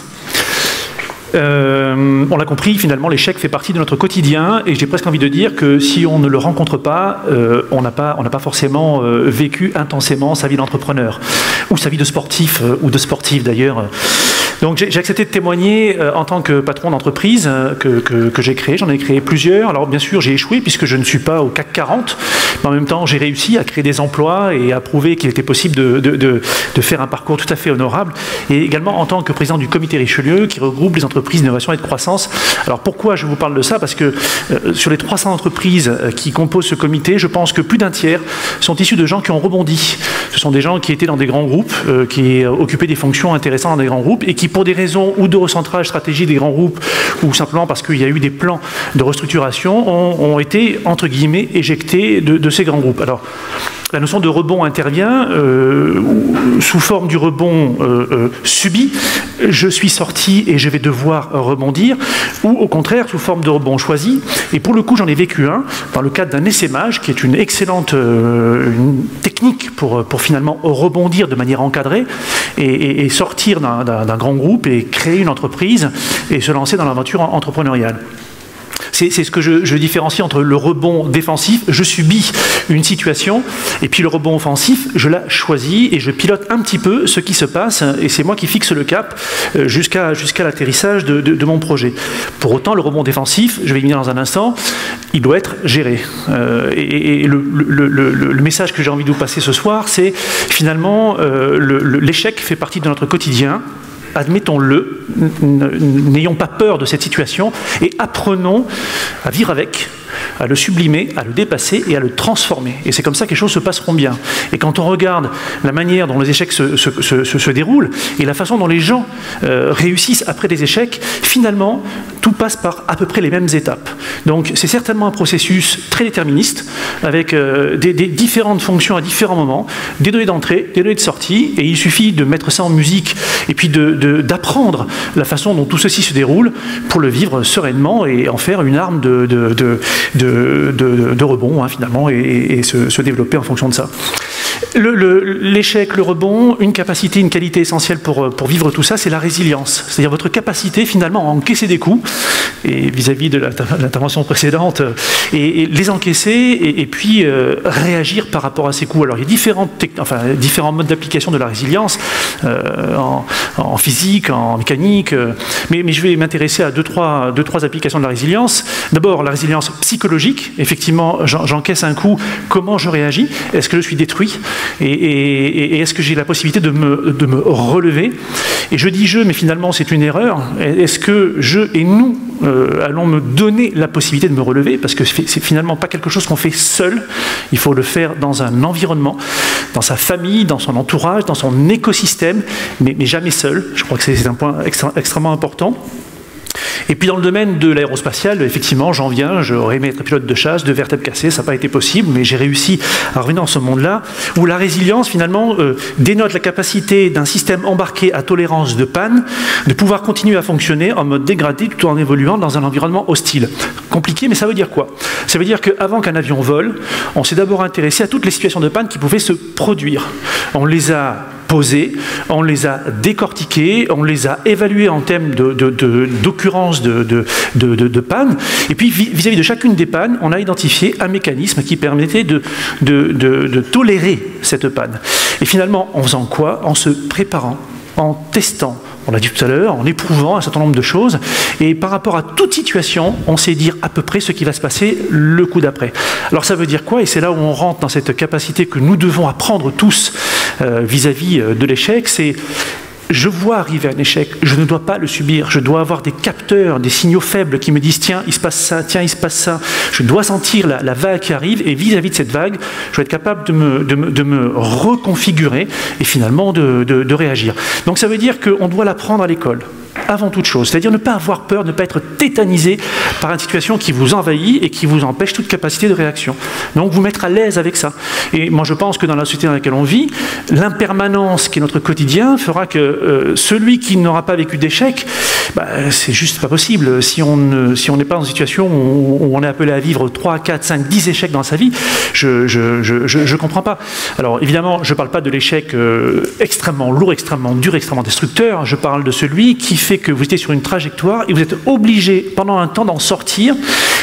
On l'a compris, finalement, l'échec fait partie de notre quotidien et j'ai presque envie de dire que si on ne le rencontre pas, on n'a pas forcément vécu intensément sa vie d'entrepreneur ou sa vie de sportif ou de sportive d'ailleurs. Donc j'ai accepté de témoigner en tant que patron d'entreprise que j'ai créé. J'en ai créé plusieurs. Alors bien sûr, j'ai échoué puisque je ne suis pas au CAC 40, mais en même temps, j'ai réussi à créer des emplois et à prouver qu'il était possible de faire un parcours tout à fait honorable. Et également en tant que président du comité Richelieu qui regroupe les entreprises d'innovation et de croissance. Alors pourquoi je vous parle de ça? Parce que sur les 300 entreprises qui composent ce comité, je pense que plus d'un tiers sont issus de gens qui ont rebondi. Ce sont des gens qui étaient dans des grands groupes, qui occupaient des fonctions intéressantes dans des grands groupes et qui, pour des raisons ou de recentrage stratégique des grands groupes ou simplement parce qu'il y a eu des plans de restructuration, ont été, entre guillemets, éjectés de ces grands groupes. Alors, la notion de rebond intervient sous forme du rebond subi. Je suis sorti et je vais devoir rebondir, ou au contraire sous forme de rebond choisi. Et pour le coup, j'en ai vécu un dans le cadre d'un essaimage, qui est une excellente une technique pour finalement rebondir de manière encadrée et sortir d'un grand groupe et créer une entreprise et se lancer dans l'aventure entrepreneuriale. C'est ce que je différencie entre le rebond défensif, je subis une situation, et puis le rebond offensif, je la choisis et je pilote un petit peu ce qui se passe, et c'est moi qui fixe le cap jusqu'à l'atterrissage de mon projet. Pour autant, le rebond défensif, je vais y venir dans un instant, il doit être géré. Et le message que j'ai envie de vous passer ce soir, c'est finalement l'échec fait partie de notre quotidien. Admettons-le, n'ayons pas peur de cette situation et apprenons à vivre avec à le sublimer, à le dépasser et à le transformer. Et c'est comme ça que les choses se passeront bien. Et quand on regarde la manière dont les échecs se déroulent et la façon dont les gens réussissent après des échecs, finalement, tout passe par à peu près les mêmes étapes. Donc c'est certainement un processus très déterministe, avec des différentes fonctions à différents moments, des données d'entrée, des données de sortie, et il suffit de mettre ça en musique et puis d'apprendre la façon dont tout ceci se déroule pour le vivre sereinement et en faire une arme de rebond, hein, finalement, et se développer en fonction de ça. L'échec, le rebond, une capacité, une qualité essentielle pour vivre tout ça, c'est la résilience. C'est-à-dire votre capacité finalement à encaisser des coups, et vis-à-vis de l'intervention précédente, et les encaisser et puis réagir par rapport à ces coups. Alors il y a différents modes d'application de la résilience, en physique, en mécanique, mais je vais m'intéresser à deux, trois applications de la résilience. D'abord, la résilience psychologique. Effectivement, j'encaisse un coup, comment je réagis? Est-ce que je suis détruit? Et est-ce que j'ai la possibilité de me relever? Et je dis je, mais finalement c'est une erreur. Est-ce que je et nous allons me donner la possibilité de me relever? Parce que c'est finalement pas quelque chose qu'on fait seul. Il faut le faire dans un environnement, dans sa famille, dans son entourage, dans son écosystème, mais jamais seul. Je crois que c'est un point extrêmement important. Et puis dans le domaine de l'aérospatial, effectivement, j'en viens, j'aurais aimé être pilote de chasse, de vertèbres cassées, ça n'a pas été possible, mais j'ai réussi à revenir dans ce monde-là, où la résilience, finalement, dénote la capacité d'un système embarqué à tolérance de panne, de pouvoir continuer à fonctionner en mode dégradé tout en évoluant dans un environnement hostile. Compliqué, mais ça veut dire quoi? Ça veut dire qu'avant qu'un avion vole, on s'est d'abord intéressé à toutes les situations de panne qui pouvaient se produire. On les a posées, on les a décortiquées, on les a évaluées en termes d'occurrence de panne, et puis vis-à-vis de chacune des pannes, on a identifié un mécanisme qui permettait de tolérer cette panne. Et finalement, en faisant quoi? En se préparant, en testant, on l'a dit tout à l'heure, en éprouvant un certain nombre de choses, et par rapport à toute situation, on sait dire à peu près ce qui va se passer le coup d'après. Alors ça veut dire quoi? Et c'est là où on rentre dans cette capacité que nous devons apprendre tous vis-à-vis de l'échec, c'est je vois arriver un échec, je ne dois pas le subir, je dois avoir des capteurs, des signaux faibles qui me disent tiens, il se passe ça, tiens, il se passe ça. Je dois sentir la vague qui arrive, et vis-à-vis de cette vague, je dois être capable de me reconfigurer et finalement de réagir. Donc ça veut dire qu'on doit l'apprendre à l'école, avant toute chose, c'est-à-dire ne pas avoir peur, ne pas être tétanisé par une situation qui vous envahit et qui vous empêche toute capacité de réaction. Donc vous mettre à l'aise avec ça. Et moi je pense que dans la société dans laquelle on vit, l'impermanence qui est notre quotidien fera que celui qui n'aura pas vécu d'échec, c'est juste pas possible. Si on n'est pas dans une situation où on est appelé à vivre 3, 4, 5, 10 échecs dans sa vie, je comprends pas. Alors évidemment, je parle pas de l'échec extrêmement lourd, extrêmement dur, extrêmement destructeur. Je parle de celui qui fait que vous étiez sur une trajectoire et vous êtes obligé pendant un temps d'en sortir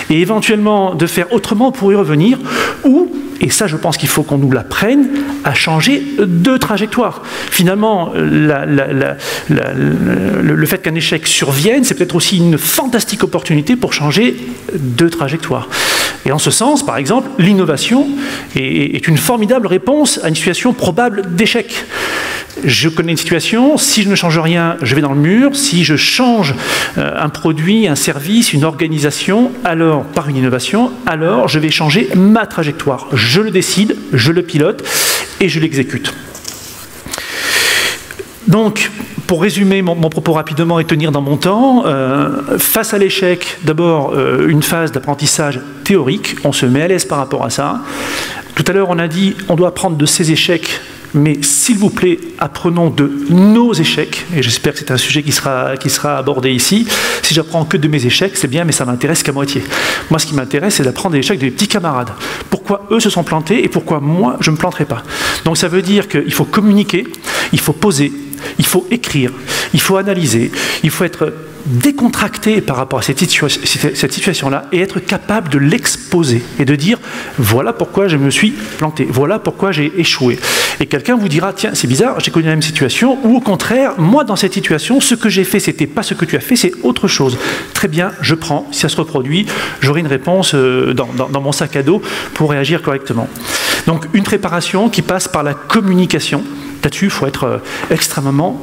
et éventuellement de faire autrement pour y revenir, ou, et ça je pense qu'il faut qu'on nous l'apprenne, à changer de trajectoire. Finalement, le fait qu'un échec survienne, c'est peut-être aussi une fantastique opportunité pour changer de trajectoire. Et en ce sens, par exemple, l'innovation est une formidable réponse à une situation probable d'échec. Je connais une situation, si je ne change rien, je vais dans le mur. Si je change un produit, un service, une organisation, alors, par une innovation, alors je vais changer ma trajectoire. Je le décide, je le pilote et je l'exécute. Donc, pour résumer mon propos rapidement et tenir dans mon temps, face à l'échec, d'abord une phase d'apprentissage théorique, on se met à l'aise par rapport à ça. Tout à l'heure, on a dit on doit apprendre de ses échecs, mais s'il vous plaît, apprenons de nos échecs, et j'espère que c'est un sujet qui sera abordé ici. Si j'apprends que de mes échecs, c'est bien, mais ça m'intéresse qu'à moitié. Moi, ce qui m'intéresse, c'est d'apprendre des échecs de mes petits camarades. Pourquoi eux se sont plantés et pourquoi moi, je ne me planterai pas. Donc ça veut dire qu'il faut communiquer, il faut poser, il faut écrire, il faut analyser, il faut être décontracté par rapport à cette situation-là et être capable de l'exposer et de dire voilà pourquoi je me suis planté, voilà pourquoi j'ai échoué. Et quelqu'un vous dira tiens, c'est bizarre, j'ai connu la même situation, ou au contraire, moi dans cette situation, ce que j'ai fait, c'était pas ce que tu as fait, c'est autre chose. Très bien, je prends, si ça se reproduit, j'aurai une réponse dans mon sac à dos pour réagir correctement. Donc une préparation qui passe par la communication. Là-dessus, il faut être extrêmement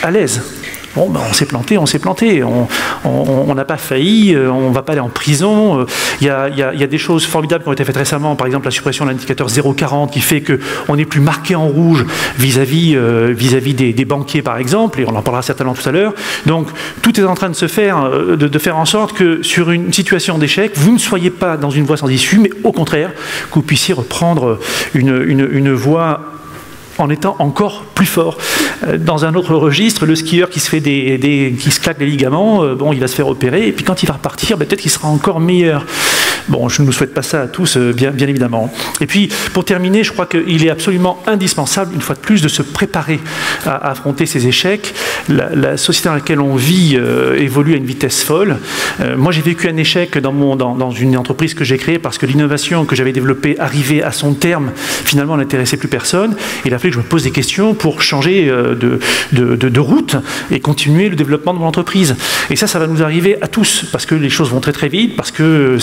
à l'aise. Bon, ben, on s'est planté, on n'a pas failli, on ne va pas aller en prison. Il y a des choses formidables qui ont été faites récemment, par exemple la suppression de l'indicateur 0,40 qui fait qu'on n'est plus marqué en rouge vis-à-vis des banquiers, par exemple, et on en parlera certainement tout à l'heure. Donc, tout est en train de se faire, de faire en sorte que sur une situation d'échec, vous ne soyez pas dans une voie sans issue, mais au contraire, que vous puissiez reprendre une voie en étant encore plus fort. Dans un autre registre, le skieur qui se fait qui se claque les ligaments, bon, il va se faire opérer, et puis quand il va repartir, peut-être qu'il sera encore meilleur. Bon, je ne vous souhaite pas ça à tous, bien évidemment. Et puis, pour terminer, je crois qu'il est absolument indispensable, une fois de plus, de se préparer à affronter ces échecs. La société dans laquelle on vit évolue à une vitesse folle. Moi, j'ai vécu un échec dans une entreprise que j'ai créée parce que l'innovation que j'avais développée arrivait à son terme, finalement, n'intéressait plus personne. Il a fallu que je me pose des questions pour changer de route et continuer le développement de mon entreprise. Et ça va nous arriver à tous, parce que les choses vont très très vite, parce que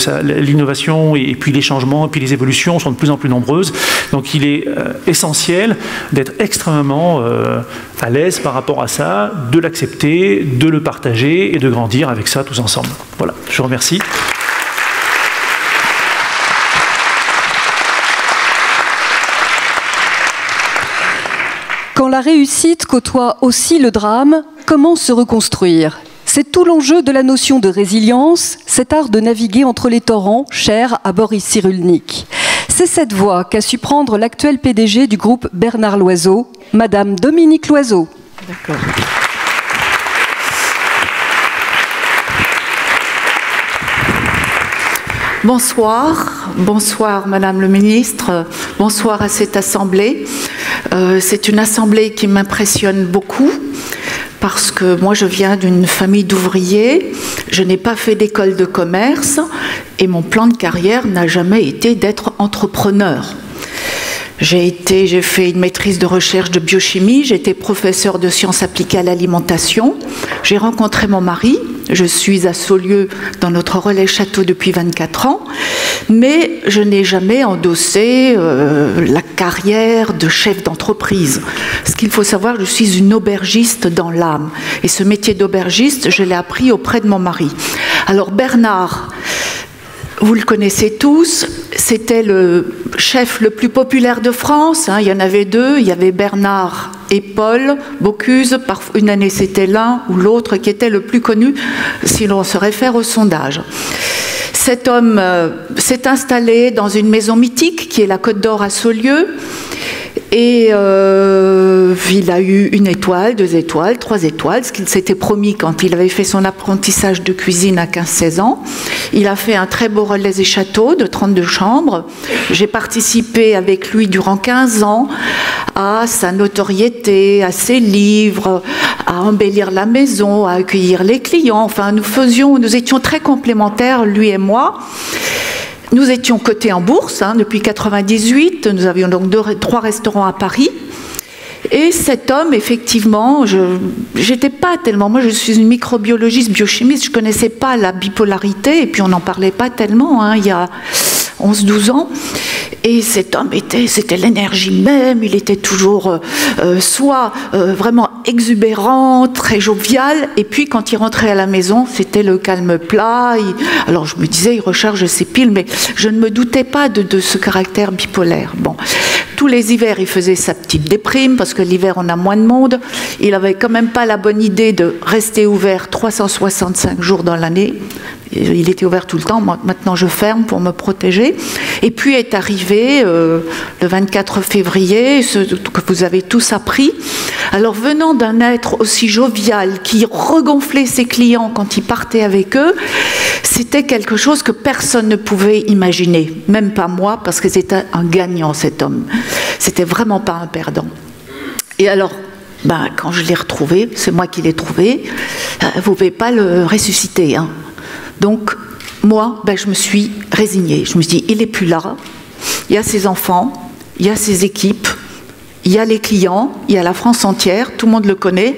l'innovation et puis les changements et puis les évolutions sont de plus en plus nombreuses. Donc il est essentiel d'être extrêmement à l'aise par rapport à ça, de l'accepter, de le partager et de grandir avec ça tous ensemble. Voilà, je vous remercie. Quand la réussite côtoie aussi le drame, comment se reconstruire ? C'est tout l'enjeu de la notion de résilience, cet art de naviguer entre les torrents, cher à Boris Cyrulnik. C'est cette voie qu'a su prendre l'actuel PDG du groupe Bernard Loiseau, Madame Dominique Loiseau. D'accord. Bonsoir Madame le Ministre, bonsoir à cette assemblée. C'est une assemblée qui m'impressionne beaucoup parce que moi je viens d'une famille d'ouvriers, je n'ai pas fait d'école de commerce et mon plan de carrière n'a jamais été d'être entrepreneur. J'ai fait une maîtrise de recherche de biochimie, j'ai été professeur de sciences appliquées à l'alimentation, j'ai rencontré mon mari, je suis à Saulieu dans notre relais château depuis 24 ans, mais je n'ai jamais endossé la carrière de chef d'entreprise. Ce qu'il faut savoir, je suis une aubergiste dans l'âme, et ce métier d'aubergiste, je l'ai appris auprès de mon mari. Alors Bernard, vous le connaissez tous, c'était le chef le plus populaire de France. Il y en avait deux, il y avait Bernard et Paul Bocuse. Une année c'était l'un ou l'autre qui était le plus connu si l'on se réfère au sondage. Cet homme s'est installé dans une maison mythique qui est la Côte d'Or à Saulieu. Et il a eu 1 étoile, 2 étoiles, 3 étoiles, ce qu'il s'était promis quand il avait fait son apprentissage de cuisine à 15-16 ans. Il a fait un très beau relais et château de 32 chambres. J'ai participé avec lui durant 15 ans à sa notoriété, à ses livres, à embellir la maison, à accueillir les clients. Enfin, nous étions très complémentaires, lui et moi. Nous étions cotés en bourse depuis 1998. Nous avions donc 3 restaurants à Paris. Et cet homme, effectivement, j'étais pas tellement... Moi, je suis une microbiologiste, biochimiste. Je connaissais pas la bipolarité. Et puis, on n'en parlait pas tellement il y a 11-12 ans. Et cet homme c'était l'énergie même, il était toujours soit vraiment exubérant, très jovial, et puis quand il rentrait à la maison, c'était le calme plat. Alors je me disais, il recharge ses piles, mais je ne me doutais pas de ce caractère bipolaire. Bon, tous les hivers, il faisait sa petite déprime, parce que l'hiver, on a moins de monde. Il n'avait quand même pas la bonne idée de rester ouvert 365 jours dans l'année. Il était ouvert tout le temps. Maintenant, je ferme pour me protéger. Et puis est arrivé le 24 février, ce que vous avez tous appris. Alors, venant d'un être aussi jovial, qui regonflait ses clients quand il partait avec eux, c'était quelque chose que personne ne pouvait imaginer. Même pas moi, parce que c'était un gagnant, cet homme. C'était vraiment pas un perdant. Et alors, quand je l'ai retrouvé, c'est moi qui l'ai trouvé, vous ne pouvez pas le ressusciter, Donc, moi, je me suis résignée. Je me suis dit, il n'est plus là. Il y a ses enfants, il y a ses équipes, il y a les clients, il y a la France entière, tout le monde le connaît.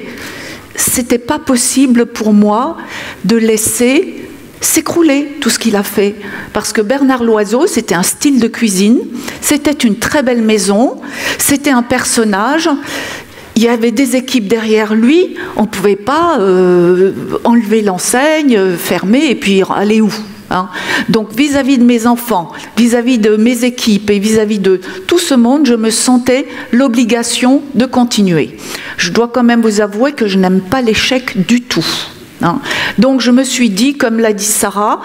C'était pas possible pour moi de laisser s'écrouler tout ce qu'il a fait. Parce que Bernard Loiseau, c'était un style de cuisine, c'était une très belle maison, c'était un personnage. il y avait des équipes derrière lui, on ne pouvait pas enlever l'enseigne, fermer et puis aller où? Donc vis-à-vis de mes enfants, vis-à-vis de mes équipes et vis-à-vis de tout ce monde, je me sentais l'obligation de continuer. Je dois quand même vous avouer que je n'aime pas l'échec du tout. Donc je me suis dit, comme l'a dit Sarah,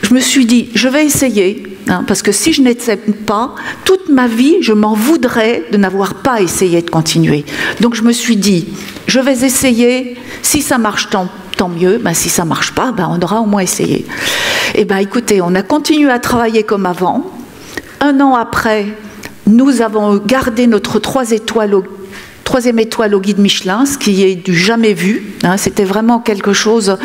je me suis dit, je vais essayer, parce que si je n'essaie pas, toute ma vie, je m'en voudrais de n'avoir pas essayé de continuer. Donc je me suis dit, je vais essayer, si ça marche tant mieux, si ça ne marche pas, on aura au moins essayé. Et écoutez, on a continué à travailler comme avant. 1 an après, nous avons gardé notre 3e étoile au guide Michelin, ce qui est du jamais vu. C'était vraiment quelque chose...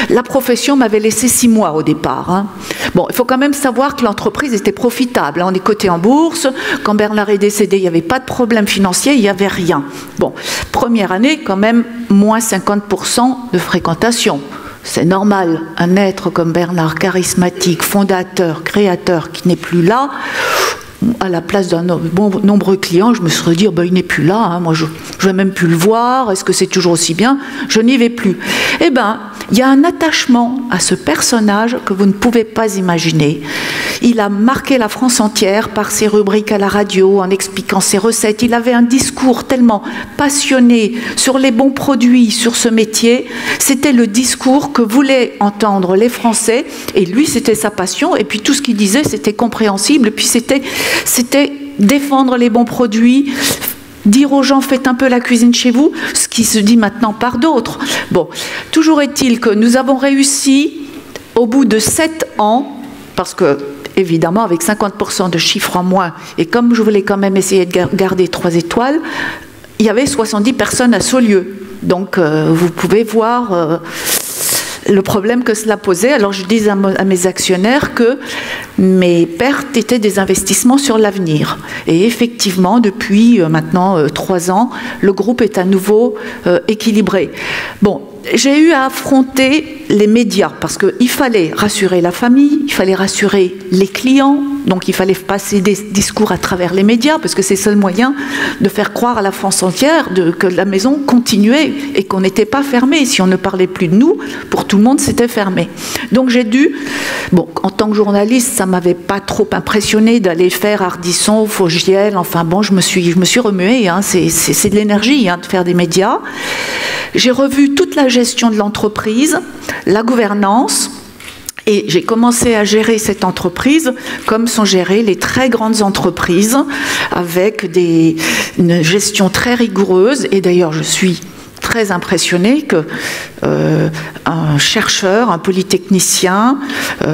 La profession m'avait laissé 6 mois au départ. Bon, il faut quand même savoir que l'entreprise était profitable. On est coté en bourse. Quand Bernard est décédé, il n'y avait pas de problème financier, il n'y avait rien. Bon, première année, quand même, moins 50% de fréquentation. C'est normal, un être comme Bernard, charismatique, fondateur, créateur, qui n'est plus là... À la place d'un nombreux clients, je me serais dit, il n'est plus là, moi je ne vais même plus le voir, est-ce que c'est toujours aussi bien? Je n'y vais plus. Eh bien, il y a un attachement à ce personnage que vous ne pouvez pas imaginer. Il a marqué la France entière par ses rubriques à la radio, en expliquant ses recettes. Il avait un discours tellement passionné sur les bons produits, sur ce métier. C'était le discours que voulaient entendre les Français, et lui, c'était sa passion, et puis tout ce qu'il disait, c'était compréhensible, et puis c'était défendre les bons produits, dire aux gens faites un peu la cuisine chez vous, ce qui se dit maintenant par d'autres. Bon, toujours est-il que nous avons réussi au bout de 7 ans, parce que évidemment avec 50% de chiffres en moins, et comme je voulais quand même essayer de garder 3 étoiles, il y avait 70 personnes à Saulieu. Donc vous pouvez voir... le problème que cela posait. Alors je disais à mes actionnaires que mes pertes étaient des investissements sur l'avenir. Et effectivement, depuis maintenant 3 ans, le groupe est à nouveau équilibré. Bon, j'ai eu à affronter les médias parce qu'il fallait rassurer la famille, il fallait rassurer les clients, donc il fallait passer des discours à travers les médias parce que c'est le seul moyen de faire croire à la France entière que la maison continuait et qu'on n'était pas fermé. Si on ne parlait plus de nous, pour tout le monde, c'était fermé. Donc j'ai dû, bon, en tant que journaliste, ça ne m'avait pas trop impressionné d'aller faire Ardisson, Fogiel, enfin bon, je me suis remuée, c'est de l'énergie de faire des médias. J'ai revu toute la gestion de l'entreprise, la gouvernance, et j'ai commencé à gérer cette entreprise comme sont gérées les très grandes entreprises, avec une gestion très rigoureuse. Et d'ailleurs, je suis très impressionnée qu'un chercheur, un polytechnicien,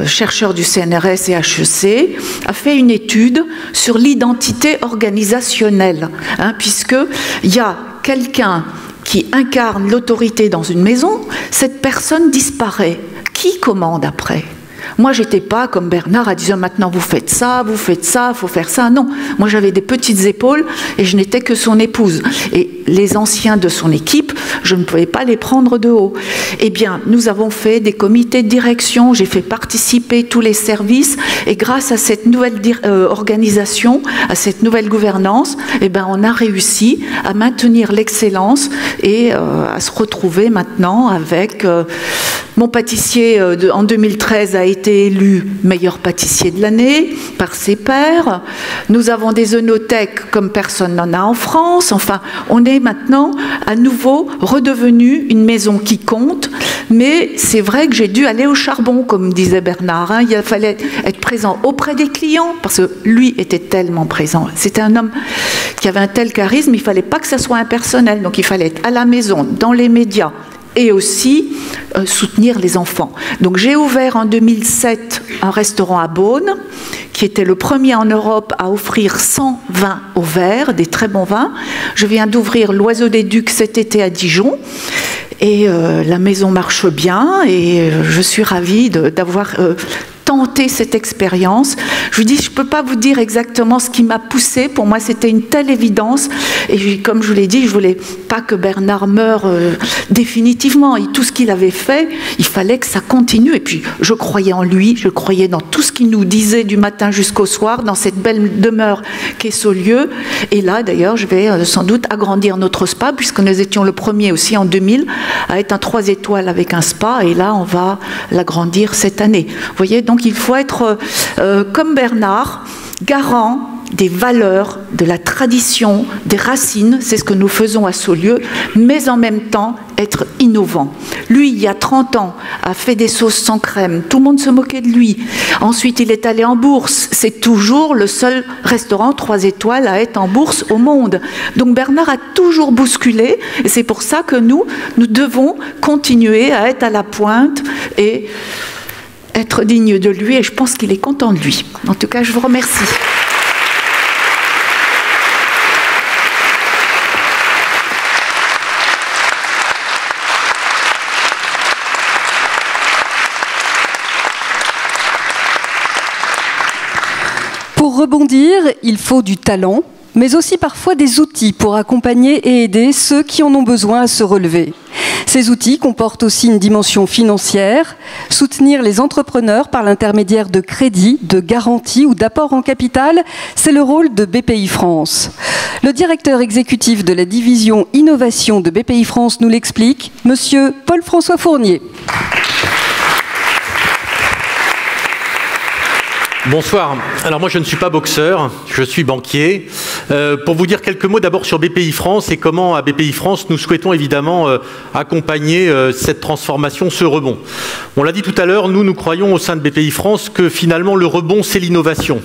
chercheur du CNRS et HEC, a fait une étude sur l'identité organisationnelle, puisqu'il y a quelqu'un qui incarne l'autorité dans une maison, cette personne disparaît. Qui commande après? Moi, j'étais pas comme Bernard à dire maintenant vous faites ça, il faut faire ça. Non, moi j'avais des petites épaules et je n'étais que son épouse. Et les anciens de son équipe, je ne pouvais pas les prendre de haut. Eh bien, nous avons fait des comités de direction, j'ai fait participer tous les services et grâce à cette nouvelle organisation, à cette nouvelle gouvernance, eh bien, on a réussi à maintenir l'excellence et à se retrouver maintenant avec... Mon pâtissier en 2013 a été élu meilleur pâtissier de l'année par ses pairs. Nous avons des œnothèques comme personne n'en a en France. Enfin, on est maintenant à nouveau redevenu une maison qui compte. Mais c'est vrai que j'ai dû aller au charbon, comme disait Bernard. Il fallait être présent auprès des clients parce que lui était tellement présent. C'était un homme qui avait un tel charisme, il ne fallait pas que ça soit impersonnel. Donc il fallait être à la maison, dans les médias, et aussi soutenir les enfants. Donc j'ai ouvert en 2007 un restaurant à Beaune, qui était le premier en Europe à offrir 100 vins au verre, des très bons vins. Je viens d'ouvrir l'Oiseau des Ducs cet été à Dijon, et la maison marche bien, et je suis ravie d'avoir tenter cette expérience. Je lui dis, je ne peux pas vous dire exactement ce qui m'a poussée. Pour moi, c'était une telle évidence. Et comme je vous l'ai dit, je ne voulais pas que Bernard meure définitivement. Et tout ce qu'il avait fait, il fallait que ça continue. Et puis, je croyais en lui, je croyais dans tout ce qu'il nous disait du matin jusqu'au soir, dans cette belle demeure qu'est Saulieu. Et là, d'ailleurs, je vais sans doute agrandir notre spa, puisque nous étions le premier aussi en 2000 à être un 3 étoiles avec un spa. Et là, on va l'agrandir cette année. Vous voyez, donc il faut être comme Bernard, garant des valeurs, de la tradition, des racines, c'est ce que nous faisons à Saulieu, mais en même temps être innovant. Lui, il y a 30 ans, a fait des sauces sans crème, tout le monde se moquait de lui. Ensuite, il est allé en bourse, c'est toujours le seul restaurant 3 étoiles à être en bourse au monde. Donc Bernard a toujours bousculé, et c'est pour ça que nous devons continuer à être à la pointe et être digne de lui, et je pense qu'il est content de lui. En tout cas, je vous remercie. Pour rebondir, il faut du talent, mais aussi parfois des outils pour accompagner et aider ceux qui en ont besoin à se relever. Ces outils comportent aussi une dimension financière, soutenir les entrepreneurs par l'intermédiaire de crédits, de garanties ou d'apports en capital, c'est le rôle de BPI France. Le directeur exécutif de la division Innovation de BPI France nous l'explique, Monsieur Paul-François Fournier. Bonsoir. Alors moi je ne suis pas boxeur, je suis banquier. Pour vous dire quelques mots d'abord sur BPI France et comment à BPI France nous souhaitons évidemment accompagner cette transformation, ce rebond. On l'a dit tout à l'heure, nous croyons au sein de BPI France que finalement le rebond c'est l'innovation.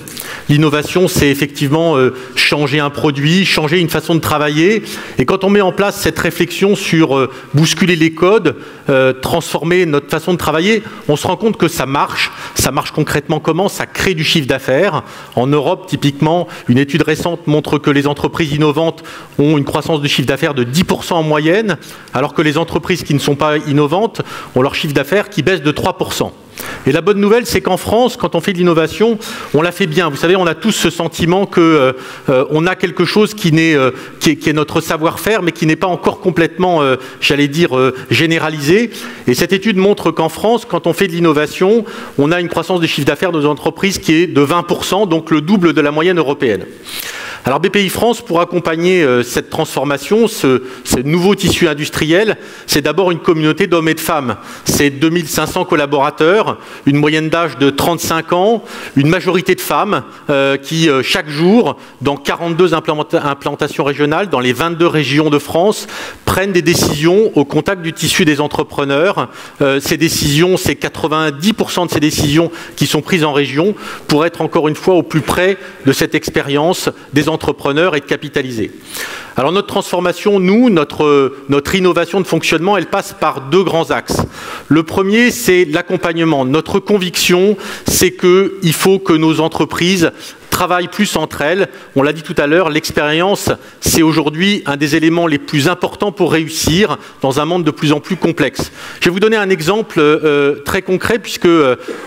L'innovation c'est effectivement changer un produit, changer une façon de travailler. Et quand on met en place cette réflexion sur bousculer les codes, transformer notre façon de travailler, on se rend compte que ça marche. Ça marche concrètement comment? Ça crée du chiffre d'affaires. En Europe, typiquement, une étude récente montre que les entreprises innovantes ont une croissance de chiffre d'affaires de 10% en moyenne, alors que les entreprises qui ne sont pas innovantes ont leur chiffre d'affaires qui baisse de 3%. Et la bonne nouvelle, c'est qu'en France, quand on fait de l'innovation, on la fait bien. Vous savez, on a tous ce sentiment que on a quelque chose qui est notre savoir-faire, mais qui n'est pas encore complètement, j'allais dire, généralisé. Et cette étude montre qu'en France, quand on fait de l'innovation, on a une croissance de chiffre d'affaires de nos entreprises qui est de 20%, donc le double de la moyenne européenne. Alors BPI France, pour accompagner cette transformation, ce nouveau tissu industriel, c'est d'abord une communauté d'hommes et de femmes. C'est 2500 collaborateurs, une moyenne d'âge de 35 ans, une majorité de femmes qui, chaque jour, dans 42 implantations régionales, dans les 22 régions de France, prennent des décisions au contact du tissu des entrepreneurs. Ces décisions, c'est 90% de ces décisions qui sont prises en région pour être encore une fois au plus près de cette expérience des entrepreneurs et de capitaliser. Alors notre transformation, notre innovation de fonctionnement, elle passe par deux grands axes. Le premier, c'est l'accompagnement. Notre conviction, c'est qu'il faut que nos entreprises travaillent plus entre elles. On l'a dit tout à l'heure, l'expérience, c'est aujourd'hui un des éléments les plus importants pour réussir dans un monde de plus en plus complexe. Je vais vous donner un exemple très concret, puisque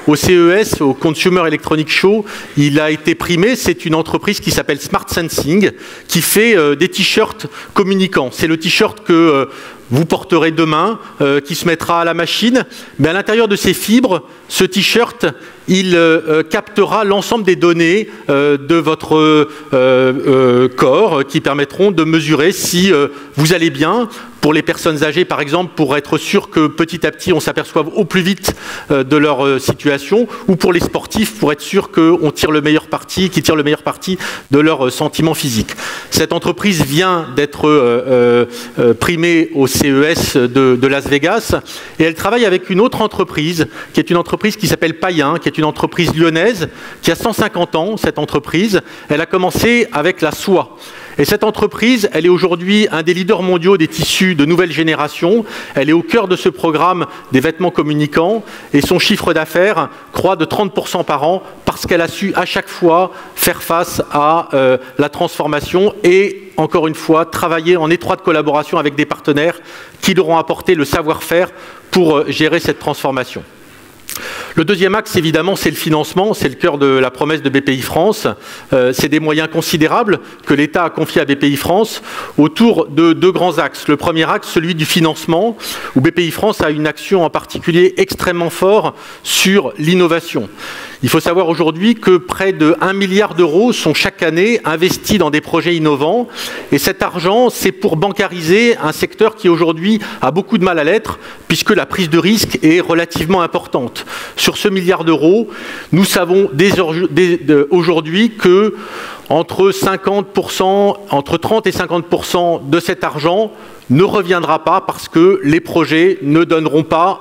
au CES, au Consumer Electronics Show, il a été primé, c'est une entreprise qui s'appelle Smart Sensing, qui fait des t-shirts communicants. C'est le t-shirt que vous porterez demain, qui se mettra à la machine, mais à l'intérieur de ces fibres, ce t-shirt, il captera l'ensemble des données de votre corps qui permettront de mesurer si vous allez bien. Pour les personnes âgées, par exemple, pour être sûr que petit à petit, on s'aperçoive au plus vite de leur situation, ou pour les sportifs, pour être sûr qu'on tire le meilleur parti, qu'ils tirent le meilleur parti de leurs sentiments physiques. Cette entreprise vient d'être primée au CES de Las Vegas, et elle travaille avec une autre entreprise, qui est une entreprise qui s'appelle Payen, qui est une entreprise lyonnaise, qui a 150 ans, cette entreprise. Elle a commencé avec la soie. Et cette entreprise, elle est aujourd'hui un des leaders mondiaux des tissus de nouvelle génération. Elle est au cœur de ce programme des vêtements communicants et son chiffre d'affaires croît de 30% par an parce qu'elle a su à chaque fois faire face à la transformation et, encore une fois, travailler en étroite collaboration avec des partenaires qui leur ont apporté le savoir-faire pour gérer cette transformation. Le deuxième axe, évidemment, c'est le financement, c'est le cœur de la promesse de BPI France. C'est des moyens considérables que l'État a confiés à BPI France autour de deux grands axes. Le premier axe, celui du financement, où BPI France a une action en particulier extrêmement forte sur l'innovation. Il faut savoir aujourd'hui que près de 1 milliard d'euros sont chaque année investis dans des projets innovants. Et cet argent, c'est pour bancariser un secteur qui aujourd'hui a beaucoup de mal à l'être, puisque la prise de risque est relativement importante. Sur ce milliard d'euros, nous savons aujourd'hui que entre 30 et 50% de cet argent ne reviendra pas parce que les projets ne donneront pas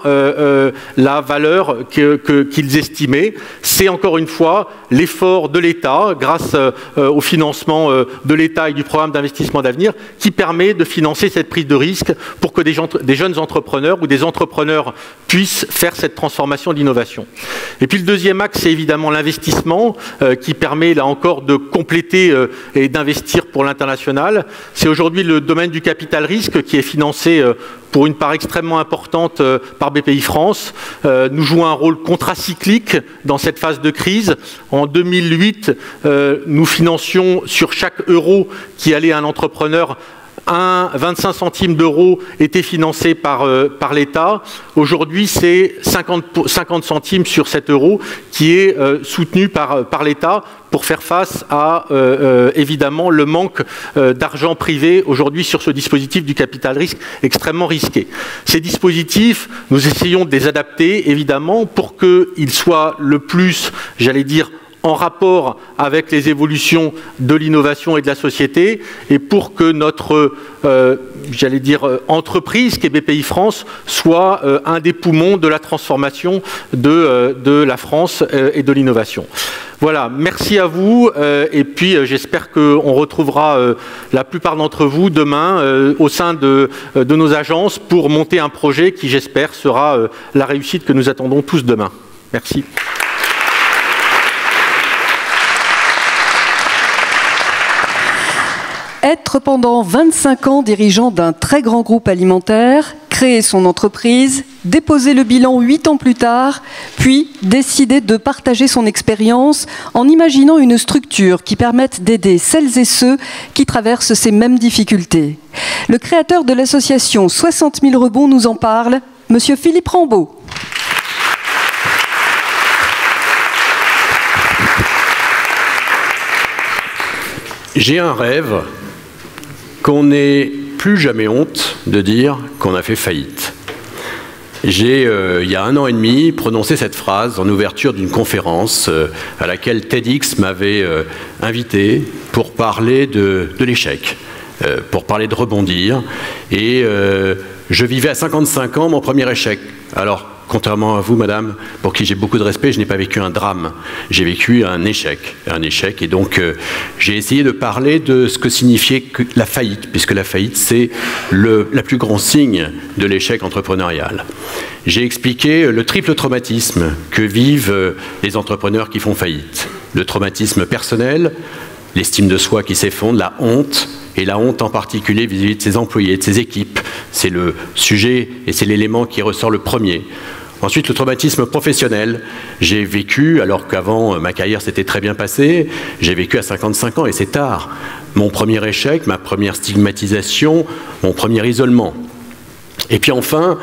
la valeur qu'ils estimaient. C'est encore une fois l'effort de l'État, grâce au financement de l'État et du programme d'investissement d'avenir, qui permet de financer cette prise de risque pour que des jeunes entrepreneurs ou des entrepreneurs puissent faire cette transformation d'innovation. Et puis le deuxième axe, c'est évidemment l'investissement qui permet là encore de compléter et d'investir pour l'international. C'est aujourd'hui le domaine du capital risque qui est financé pour une part extrêmement importante par BPI France. Nous jouons un rôle contracyclique dans cette phase de crise. En 2008, nous financions sur chaque euro qui allait à un entrepreneur 25 centimes d'euros étaient financés par l'État. Aujourd'hui, c'est 50 centimes sur 7 euros qui est soutenu par l'État pour faire face à, évidemment, le manque d'argent privé aujourd'hui sur ce dispositif du capital risque extrêmement risqué. Ces dispositifs, nous essayons de les adapter, évidemment, pour qu'ils soient le plus, j'allais dire, en rapport avec les évolutions de l'innovation et de la société, et pour que notre, j'allais dire, entreprise, qui est BPI France, soit un des poumons de la transformation de la France et de l'innovation. Voilà, merci à vous, et puis j'espère qu'on retrouvera la plupart d'entre vous demain au sein de nos agences pour monter un projet qui, j'espère, sera la réussite que nous attendons tous demain. Merci. Être pendant 25 ans dirigeant d'un très grand groupe alimentaire, créer son entreprise, déposer le bilan 8 ans plus tard, puis décider de partager son expérience en imaginant une structure qui permette d'aider celles et ceux qui traversent ces mêmes difficultés. Le créateur de l'association 60 000 rebonds nous en parle, Monsieur Philippe Rambaud. J'ai un rêve qu'on n'ait plus jamais honte de dire qu'on a fait faillite. J'ai, il y a 1 an et demi, prononcé cette phrase en ouverture d'une conférence à laquelle TEDx m'avait invité pour parler de l'échec, pour parler de rebondir. Et je vivais à 55 ans mon premier échec. Alors, contrairement à vous, madame, pour qui j'ai beaucoup de respect, je n'ai pas vécu un drame. J'ai vécu un échec. Et donc, j'ai essayé de parler de ce que signifiait la faillite, puisque la faillite, c'est le plus grand signe de l'échec entrepreneurial. J'ai expliqué le triple traumatisme que vivent les entrepreneurs qui font faillite. Le traumatisme personnel, l'estime de soi qui s'effondre, la honte, et la honte en particulier vis-à-vis de ses employés, de ses équipes. C'est le sujet et c'est l'élément qui ressort le premier. Ensuite, le traumatisme professionnel. J'ai vécu, alors qu'avant ma carrière s'était très bien passée, j'ai vécu à 55 ans et c'est tard. Mon premier échec, ma première stigmatisation, mon premier isolement. Et puis enfin,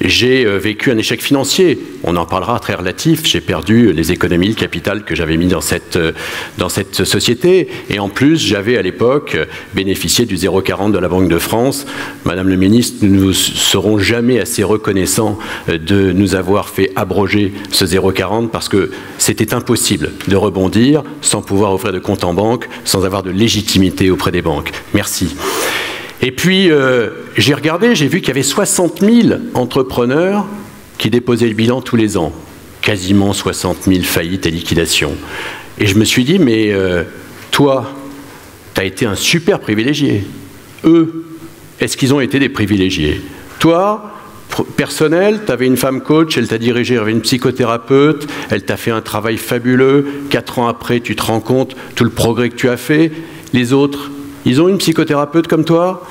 j'ai vécu un échec financier. On en parlera, très relatif. J'ai perdu les économies, le capital que j'avais mis dans cette société. Et en plus, j'avais à l'époque bénéficié du 0,40 de la Banque de France. Madame le ministre, nous ne serons jamais assez reconnaissants de nous avoir fait abroger ce 0,40 parce que c'était impossible de rebondir sans pouvoir ouvrir de compte en banque, sans avoir de légitimité auprès des banques. Merci. Et puis, j'ai regardé, j'ai vu qu'il y avait 60 000 entrepreneurs qui déposaient le bilan tous les ans. Quasiment 60 000 faillites et liquidations. Et je me suis dit, mais toi, tu as été un super privilégié. Eux, est-ce qu'ils ont été des privilégiés? Toi, personnel, tu avais une femme coach, elle t'a dirigé vers une psychothérapeute, elle t'a fait un travail fabuleux. 4 ans après, tu te rends compte tout le progrès que tu as fait. Les autres, ils ont une psychothérapeute comme toi?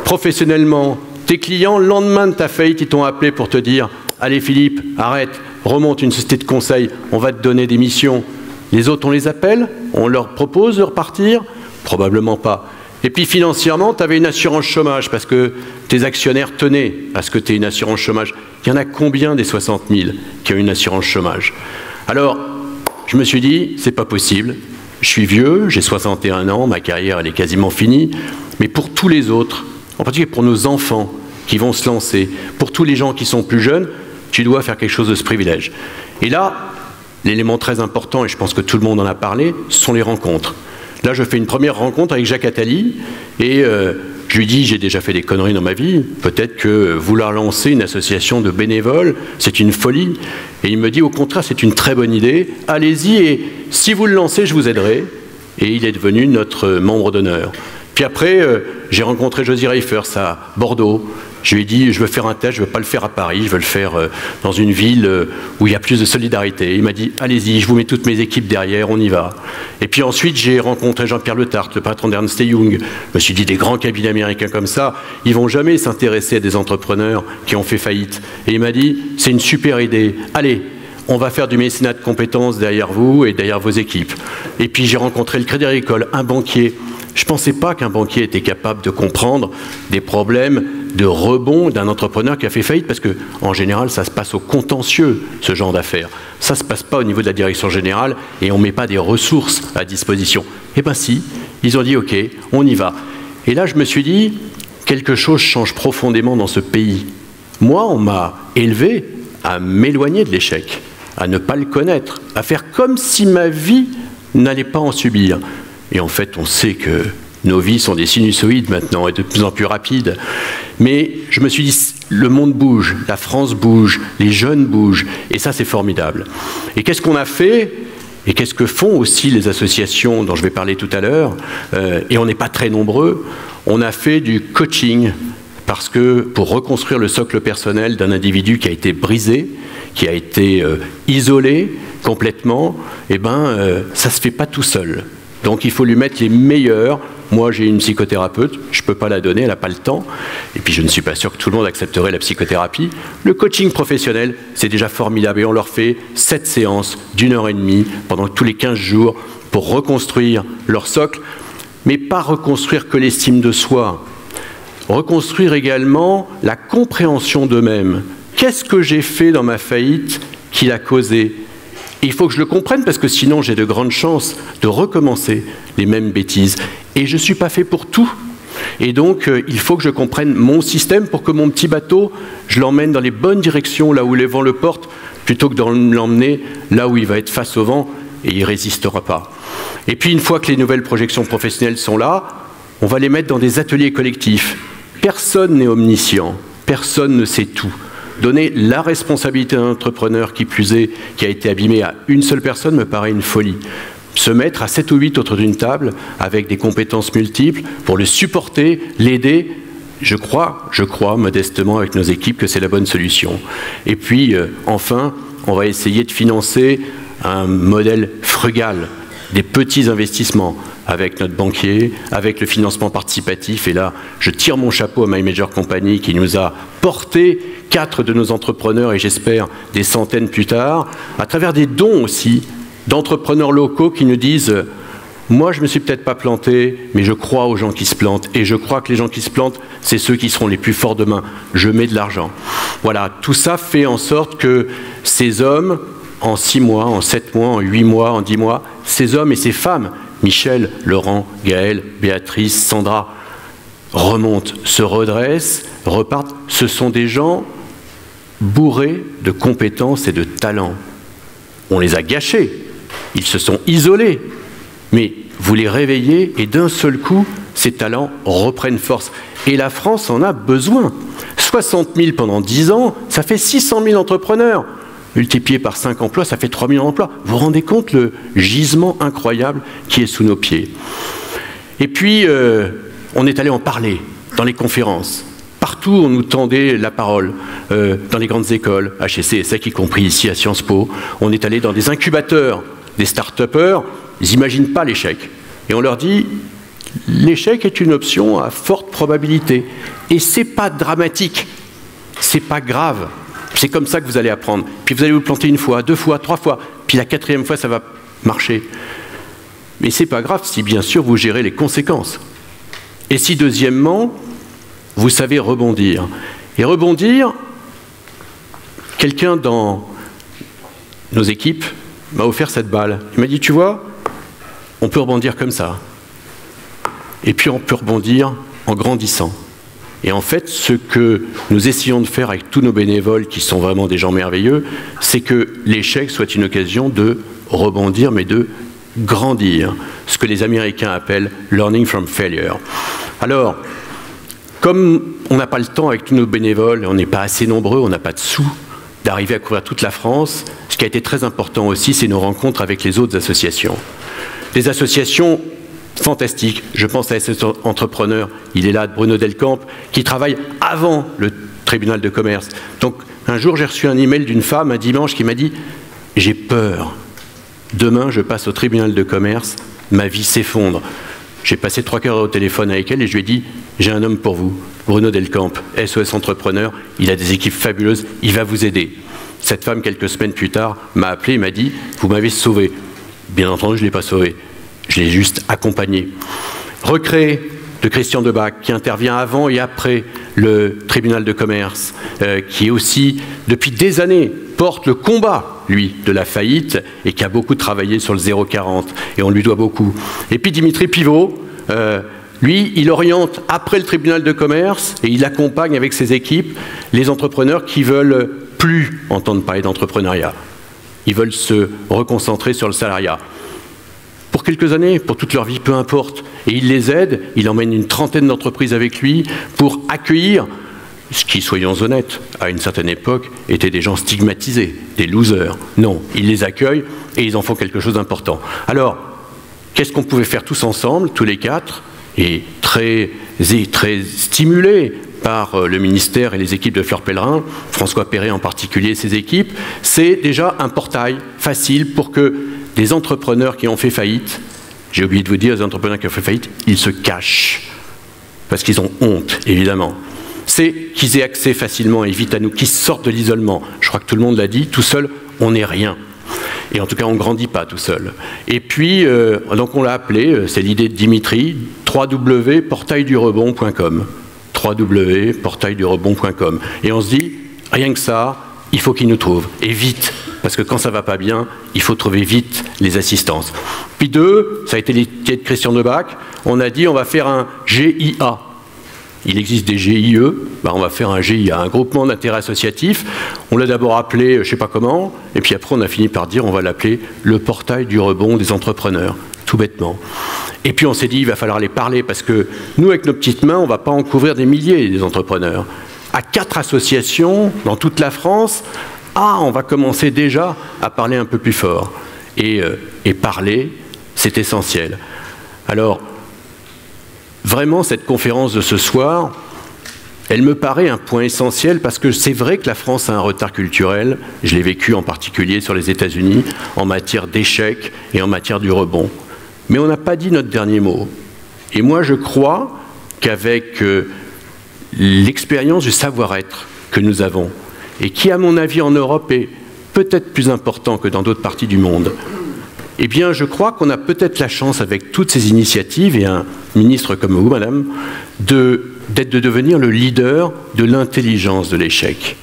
Professionnellement, tes clients, le lendemain de ta faillite, ils t'ont appelé pour te dire « Allez Philippe, arrête, remonte une société de conseil, on va te donner des missions. Les autres, on les appelle, on leur propose de repartir? Probablement pas. Et puis financièrement, tu avais une assurance chômage parce que tes actionnaires tenaient à ce que tu aies une assurance chômage. Il y en a combien des 60 000 qui ont une assurance chômage? Alors, je me suis dit, c'est pas possible. Je suis vieux, j'ai 61 ans, ma carrière elle est quasiment finie. Mais pour tous les autres, en particulier pour nos enfants qui vont se lancer, pour tous les gens qui sont plus jeunes, tu dois faire quelque chose de ce privilège. Et là, l'élément très important, et je pense que tout le monde en a parlé, ce sont les rencontres. Là, je fais une première rencontre avec Jacques Attali et je lui dis, j'ai déjà fait des conneries dans ma vie, peut-être que vouloir lancer une association de bénévoles, c'est une folie. Et il me dit, au contraire, c'est une très bonne idée, allez-y et si vous le lancez, je vous aiderai. Et il est devenu notre membre d'honneur. Puis après, j'ai rencontré Josie Reifers à Bordeaux. Je lui ai dit, je veux faire un test, je ne veux pas le faire à Paris, je veux le faire dans une ville où il y a plus de solidarité. Il m'a dit, allez-y, je vous mets toutes mes équipes derrière, on y va. Et puis ensuite, j'ai rencontré Jean-Pierre Le Tartre, le patron d'Ernst & Young. Je me suis dit, des grands cabinets américains comme ça, ils ne vont jamais s'intéresser à des entrepreneurs qui ont fait faillite. Et il m'a dit, c'est une super idée, allez, on va faire du mécénat de compétences derrière vous et derrière vos équipes. Et puis j'ai rencontré le Crédit Agricole, un banquier. Je ne pensais pas qu'un banquier était capable de comprendre des problèmes de rebond d'un entrepreneur qui a fait faillite, parce qu'en général, ça se passe au contentieux, ce genre d'affaires. Ça ne se passe pas au niveau de la direction générale et on ne met pas des ressources à disposition. Eh bien si, ils ont dit OK, on y va. Et là, je me suis dit, quelque chose change profondément dans ce pays. Moi, on m'a élevé à m'éloigner de l'échec, à ne pas le connaître, à faire comme si ma vie n'allait pas en subir. Et en fait, on sait que nos vies sont des sinusoïdes maintenant et de plus en plus rapides. Mais je me suis dit, le monde bouge, la France bouge, les jeunes bougent, et ça c'est formidable. Et qu'est-ce qu'on a fait? Et qu'est-ce que font aussi les associations dont je vais parler tout à l'heure? Et on n'est pas très nombreux. On a fait du coaching, parce que pour reconstruire le socle personnel d'un individu qui a été brisé, qui a été isolé complètement, eh ben, ça ne se fait pas tout seul. Donc il faut lui mettre les meilleurs. Moi, j'ai une psychothérapeute, je ne peux pas la donner, elle n'a pas le temps. Et puis je ne suis pas sûr que tout le monde accepterait la psychothérapie. Le coaching professionnel, c'est déjà formidable. Et on leur fait 7 séances d'1h30 pendant tous les 15 jours pour reconstruire leur socle. Mais pas reconstruire que l'estime de soi. Reconstruire également la compréhension d'eux-mêmes. Qu'est-ce que j'ai fait dans ma faillite qui l'a causé ? Il faut que je le comprenne parce que sinon j'ai de grandes chances de recommencer les mêmes bêtises. Et je ne suis pas fait pour tout. Et donc il faut que je comprenne mon système pour que mon petit bateau, je l'emmène dans les bonnes directions, là où les vents le portent, plutôt que de l'emmener là où il va être face au vent et il ne résistera pas. Et puis une fois que les nouvelles projections professionnelles sont là, on va les mettre dans des ateliers collectifs. Personne n'est omniscient, personne ne sait tout. Donner la responsabilité d'un entrepreneur qui plus est, qui a été abîmé à une seule personne, me paraît une folie. Se mettre à 7 ou 8 autour d'une table avec des compétences multiples pour le supporter, l'aider, je crois modestement avec nos équipes que c'est la bonne solution. Et puis, enfin, on va essayer de financer un modèle frugal, des petits investissements avec notre banquier, avec le financement participatif. Et là, je tire mon chapeau à My Major Company qui nous a porté 4 de nos entrepreneurs et j'espère des centaines plus tard, à travers des dons aussi d'entrepreneurs locaux qui nous disent « Moi, je ne me suis peut-être pas planté, mais je crois aux gens qui se plantent. Et je crois que les gens qui se plantent, c'est ceux qui seront les plus forts demain. Je mets de l'argent. » Voilà, tout ça fait en sorte que ces hommes, en 6 mois, en 7 mois, en 8 mois, en 10 mois, ces hommes et ces femmes, Michel, Laurent, Gaël, Béatrice, Sandra, remontent, se redressent, repartent. Ce sont des gens bourrés de compétences et de talents. On les a gâchés, ils se sont isolés, mais vous les réveillez et d'un seul coup, ces talents reprennent force. Et la France en a besoin. 60 000 pendant 10 ans, ça fait 600 000 entrepreneurs. Multiplié par 5 emplois, ça fait 3 000 emplois. Vous vous rendez compte le gisement incroyable qui est sous nos pieds. Et puis, on est allé en parler dans les conférences. Partout, on nous tendait la parole, dans les grandes écoles, HEC, ESSEC, y compris ici à Sciences Po. On est allé dans des incubateurs, des start-upers, ils n'imaginent pas l'échec. Et on leur dit, l'échec est une option à forte probabilité. Et ce n'est pas dramatique, ce n'est pas grave. C'est comme ça que vous allez apprendre. Puis vous allez vous planter 1 fois, 2 fois, 3 fois. Puis la 4e fois, ça va marcher. Mais c'est pas grave si bien sûr vous gérez les conséquences. Et si deuxièmement, vous savez rebondir. Et rebondir, quelqu'un dans nos équipes m'a offert cette balle. Il m'a dit, tu vois, on peut rebondir comme ça. Et puis on peut rebondir en grandissant. Et en fait, ce que nous essayons de faire avec tous nos bénévoles, qui sont vraiment des gens merveilleux, c'est que l'échec soit une occasion de rebondir, mais de grandir. Ce que les Américains appellent « learning from failure ». Alors, comme on n'a pas le temps avec tous nos bénévoles, on n'est pas assez nombreux, on n'a pas de sous, d'arriver à couvrir toute la France, ce qui a été très important aussi, c'est nos rencontres avec les autres associations. Des associations fantastique. Je pense à cet entrepreneur, il est là, Bruno Delcamp, qui travaille avant le tribunal de commerce. Donc, un jour, j'ai reçu un email d'une femme, un dimanche, qui m'a dit « J'ai peur. Demain, je passe au tribunal de commerce, ma vie s'effondre. » J'ai passé 3 quarts d'heure au téléphone avec elle et je lui ai dit « J'ai un homme pour vous, Bruno Delcamp, SOS Entrepreneur, il a des équipes fabuleuses, il va vous aider. » Cette femme, quelques semaines plus tard, m'a appelé et m'a dit « Vous m'avez sauvé. » Bien entendu, je ne l'ai pas sauvé. Je l'ai juste accompagné. Recréer de Christian Debac, qui intervient avant et après le tribunal de commerce, qui est aussi, depuis des années, porte le combat, lui, de la faillite, et qui a beaucoup travaillé sur le 040, et on lui doit beaucoup. Et puis Dimitri Pivot, lui, il oriente après le tribunal de commerce, et il accompagne avec ses équipes les entrepreneurs qui veulent plus entendre parler d'entrepreneuriat. Ils veulent se reconcentrer sur le salariat. Pour quelques années, pour toute leur vie, peu importe. Et il les aide, il emmène une 30aine d'entreprises avec lui pour accueillir ce qui, soyons honnêtes, à une certaine époque, étaient des gens stigmatisés, des losers. Non, il les accueille et ils en font quelque chose d'important. Alors, qu'est-ce qu'on pouvait faire tous ensemble, tous les 4, et très stimulés par le ministère et les équipes de Fleur Pellerin, François Perret en particulier et ses équipes, c'est déjà un portail facile pour que des entrepreneurs qui ont fait faillite, j'ai oublié de vous dire, les entrepreneurs qui ont fait faillite, ils se cachent, parce qu'ils ont honte, évidemment. C'est qu'ils aient accès facilement et vite à nous, qu'ils sortent de l'isolement. Je crois que tout le monde l'a dit, tout seul, on n'est rien. Et en tout cas, on ne grandit pas tout seul. Et puis, donc on l'a appelé, c'est l'idée de Dimitri, www.portaildurebond.com. www.portaildurebond.com. Et on se dit, rien que ça, il faut qu'ils nous trouvent, et vite. Parce que quand ça ne va pas bien, il faut trouver vite les assistances. Puis 2, ça a été l'idée de Christian Debac, on a dit on va faire un GIA. Il existe des GIE, ben on va faire un GIA, un groupement d'intérêt associatif. On l'a d'abord appelé, je ne sais pas comment, et puis après on a fini par dire on va l'appeler le portail du rebond des entrepreneurs, tout bêtement. Et puis on s'est dit il va falloir les parler, parce que nous avec nos petites mains, on ne va pas en couvrir des milliers des entrepreneurs. À 4 associations dans toute la France, on va commencer déjà à parler un peu plus fort. Et parler, c'est essentiel. Alors, vraiment, cette conférence de ce soir, elle me paraît un point essentiel parce que c'est vrai que la France a un retard culturel. Je l'ai vécu en particulier sur les États-Unis en matière d'échec et en matière du rebond. Mais on n'a pas dit notre dernier mot. Et moi, je crois qu'avec l'expérience du savoir-être que nous avons, et qui, à mon avis, en Europe est peut-être plus important que dans d'autres parties du monde, eh bien, je crois qu'on a peut-être la chance, avec toutes ces initiatives, et un ministre comme vous, madame, de devenir le leader de l'intelligence de l'échec.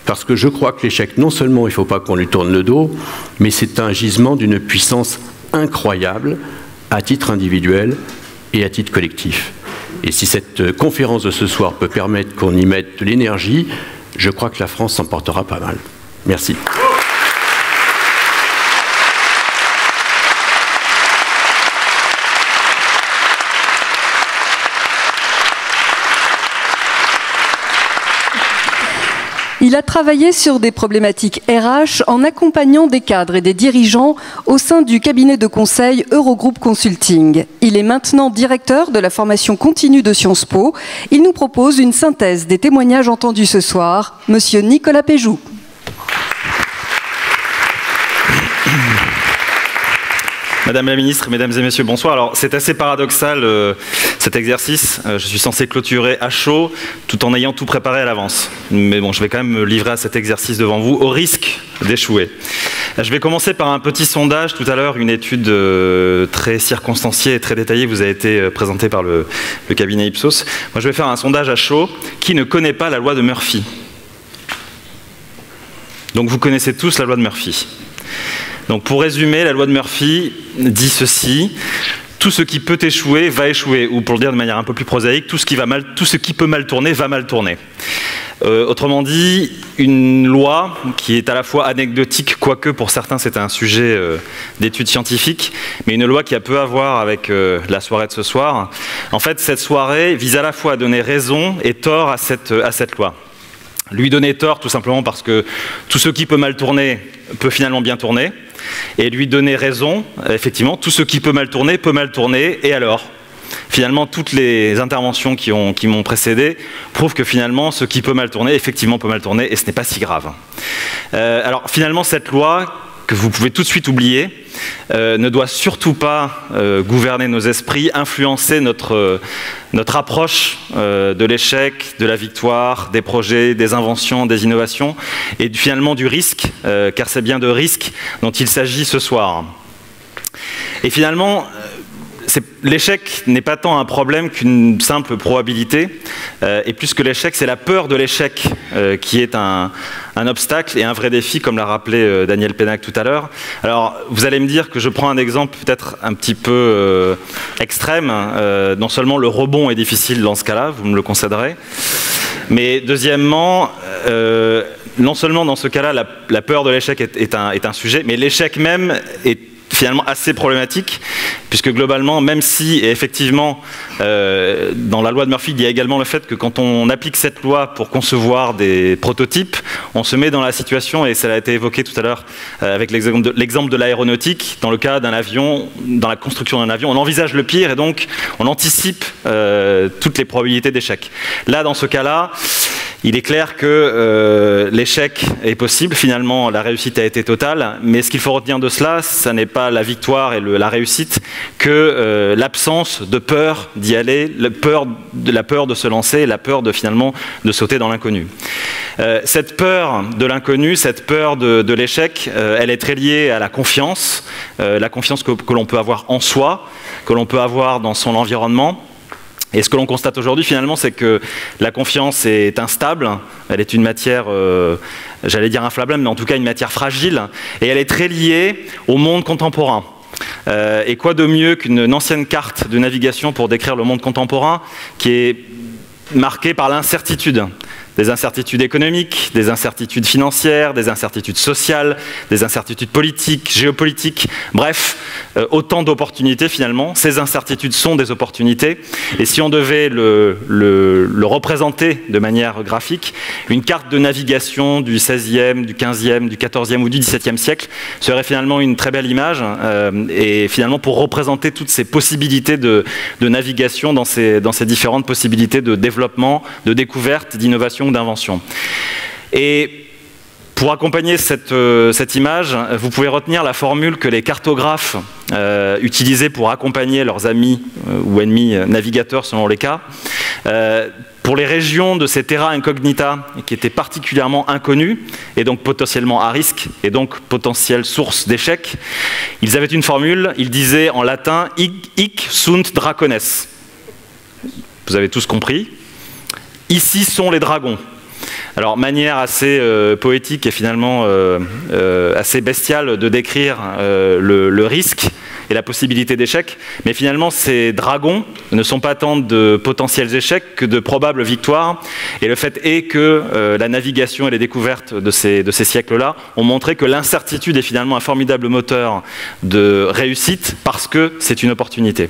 Parce que je crois que l'échec, non seulement il ne faut pas qu'on lui tourne le dos, mais c'est un gisement d'une puissance incroyable, à titre individuel et à titre collectif. Et si cette conférence de ce soir peut permettre qu'on y mette de l'énergie, je crois que la France s'en portera pas mal. Merci. Il a travaillé sur des problématiques RH en accompagnant des cadres et des dirigeants au sein du cabinet de conseil Eurogroupe Consulting. Il est maintenant directeur de la formation continue de Sciences Po. Il nous propose une synthèse des témoignages entendus ce soir. Monsieur Nicolas Péjoux. Madame la ministre, mesdames et messieurs, bonsoir. Alors, c'est assez paradoxal cet exercice. Je suis censé clôturer à chaud tout en ayant tout préparé à l'avance. Mais bon, je vais quand même me livrer à cet exercice devant vous au risque d'échouer. Je vais commencer par un petit sondage. Tout à l'heure, une étude très circonstanciée et très détaillée vous a été présentée par le cabinet Ipsos. Moi, je vais faire un sondage à chaud. Qui ne connaît pas la loi de Murphy? Donc, vous connaissez tous la loi de Murphy. Donc pour résumer, la loi de Murphy dit ceci: tout ce qui peut échouer va échouer, ou pour le dire de manière un peu plus prosaïque, tout ce qui peut mal tourner va mal tourner. Autrement dit, une loi qui est à la fois anecdotique, quoique pour certains c'est un sujet d'études scientifiques, mais une loi qui a peu à voir avec la soirée de ce soir. En fait, cette soirée vise à la fois à donner raison et tort à cette loi. Lui donner tort tout simplement parce que tout ce qui peut mal tourner peut finalement bien tourner, et lui donner raison, effectivement, tout ce qui peut mal tourner, et alors? Finalement, toutes les interventions qui m'ont précédé prouvent que finalement, ce qui peut mal tourner, effectivement peut mal tourner, et ce n'est pas si grave. Alors finalement, cette loi, que vous pouvez tout de suite oublier, ne doit surtout pas gouverner nos esprits, influencer notre approche de l'échec, de la victoire, des projets, des inventions, des innovations, et finalement du risque, car c'est bien de risque dont il s'agit ce soir. Et finalement, l'échec n'est pas tant un problème qu'une simple probabilité, et plus que l'échec, c'est la peur de l'échec qui est un obstacle et un vrai défi, comme l'a rappelé Daniel Pénac tout à l'heure. Alors, vous allez me dire que je prends un exemple peut-être un petit peu extrême. Non seulement le rebond est difficile dans ce cas-là, vous me le concéderez, mais deuxièmement, non seulement dans ce cas-là, la peur de l'échec est un sujet, mais l'échec même est finalement assez problématique, puisque globalement, même si, et effectivement, dans la loi de Murphy, il y a également le fait que quand on applique cette loi pour concevoir des prototypes, on se met dans la situation, et ça a été évoqué tout à l'heure avec l'exemple de l'aéronautique, dans le cas d'un avion, dans la construction d'un avion, on envisage le pire, et donc on anticipe toutes les probabilités d'échec. Là, dans ce cas-là, il est clair que l'échec est possible, finalement la réussite a été totale, mais ce qu'il faut retenir de cela, ça n'est pas la victoire et la réussite, que l'absence de peur d'y aller, la peur de se lancer, la peur finalement de sauter dans l'inconnu. Cette peur de l'inconnu, cette peur de l'échec, elle est très liée à la confiance que l'on peut avoir en soi, que l'on peut avoir dans son environnement. Et ce que l'on constate aujourd'hui, finalement, c'est que la confiance est instable, elle est une matière, j'allais dire inflammable, mais en tout cas une matière fragile, et elle est très liée au monde contemporain. Et quoi de mieux qu'une ancienne carte de navigation pour décrire le monde contemporain qui est marquée par l'incertitude. Des incertitudes économiques, des incertitudes financières, des incertitudes sociales, des incertitudes politiques, géopolitiques, bref, autant d'opportunités finalement. Ces incertitudes sont des opportunités, et si on devait le représenter de manière graphique, une carte de navigation du XVIe, du XVe, du XIVe ou du XVIIe siècle serait finalement une très belle image, et finalement pour représenter toutes ces possibilités de navigation dans ces différentes possibilités de développement, de découverte, d'innovation, d'invention. Et pour accompagner cette image, vous pouvez retenir la formule que les cartographes utilisaient pour accompagner leurs amis ou ennemis navigateurs selon les cas. Pour les régions de ces terra incognita qui étaient particulièrement inconnues et donc potentiellement à risque et donc potentielle source d'échec, ils avaient une formule, ils disaient en latin « hic sunt dracones ». Vous avez tous compris. Ici sont les dragons. Alors, manière assez poétique et finalement assez bestiale de décrire le risque et la possibilité d'échec, mais finalement ces dragons ne sont pas tant de potentiels échecs que de probables victoires, et le fait est que la navigation et les découvertes de ces siècles-là ont montré que l'incertitude est finalement un formidable moteur de réussite parce que c'est une opportunité.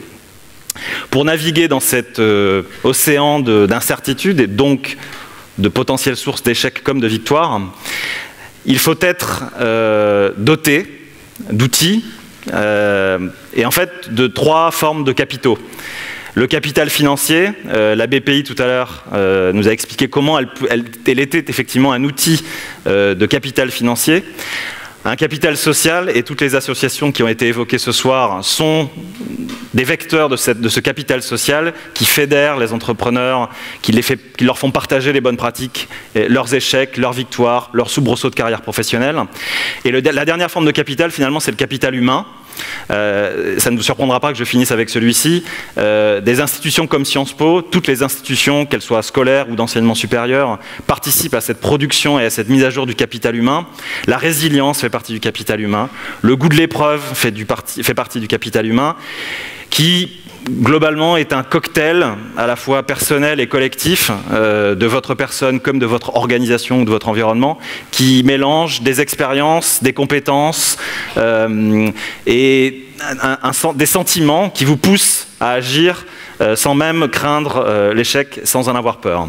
Pour naviguer dans cet océan d'incertitude et donc de potentielles sources d'échecs comme de victoires, il faut être doté d'outils et en fait de 3 formes de capitaux. Le capital financier, la BPI tout à l'heure nous a expliqué comment elle était effectivement un outil de capital financier. Un capital social, et toutes les associations qui ont été évoquées ce soir sont des vecteurs de ce capital social qui fédèrent les entrepreneurs, qui leur font partager les bonnes pratiques, leurs échecs, leurs victoires, leurs soubresauts de carrière professionnelle. Et la dernière forme de capital, finalement, c'est le capital humain. Ça ne vous surprendra pas que je finisse avec celui-ci. Des institutions comme Sciences Po, toutes les institutions, qu'elles soient scolaires ou d'enseignement supérieur, participent à cette production et à cette mise à jour du capital humain. La résilience fait partie du capital humain. Le goût de l'épreuve fait partie du capital humain, qui globalement est un cocktail à la fois personnel et collectif de votre personne comme de votre organisation ou de votre environnement, qui mélange des expériences, des compétences et des sentiments qui vous poussent à agir sans même craindre l'échec, sans en avoir peur.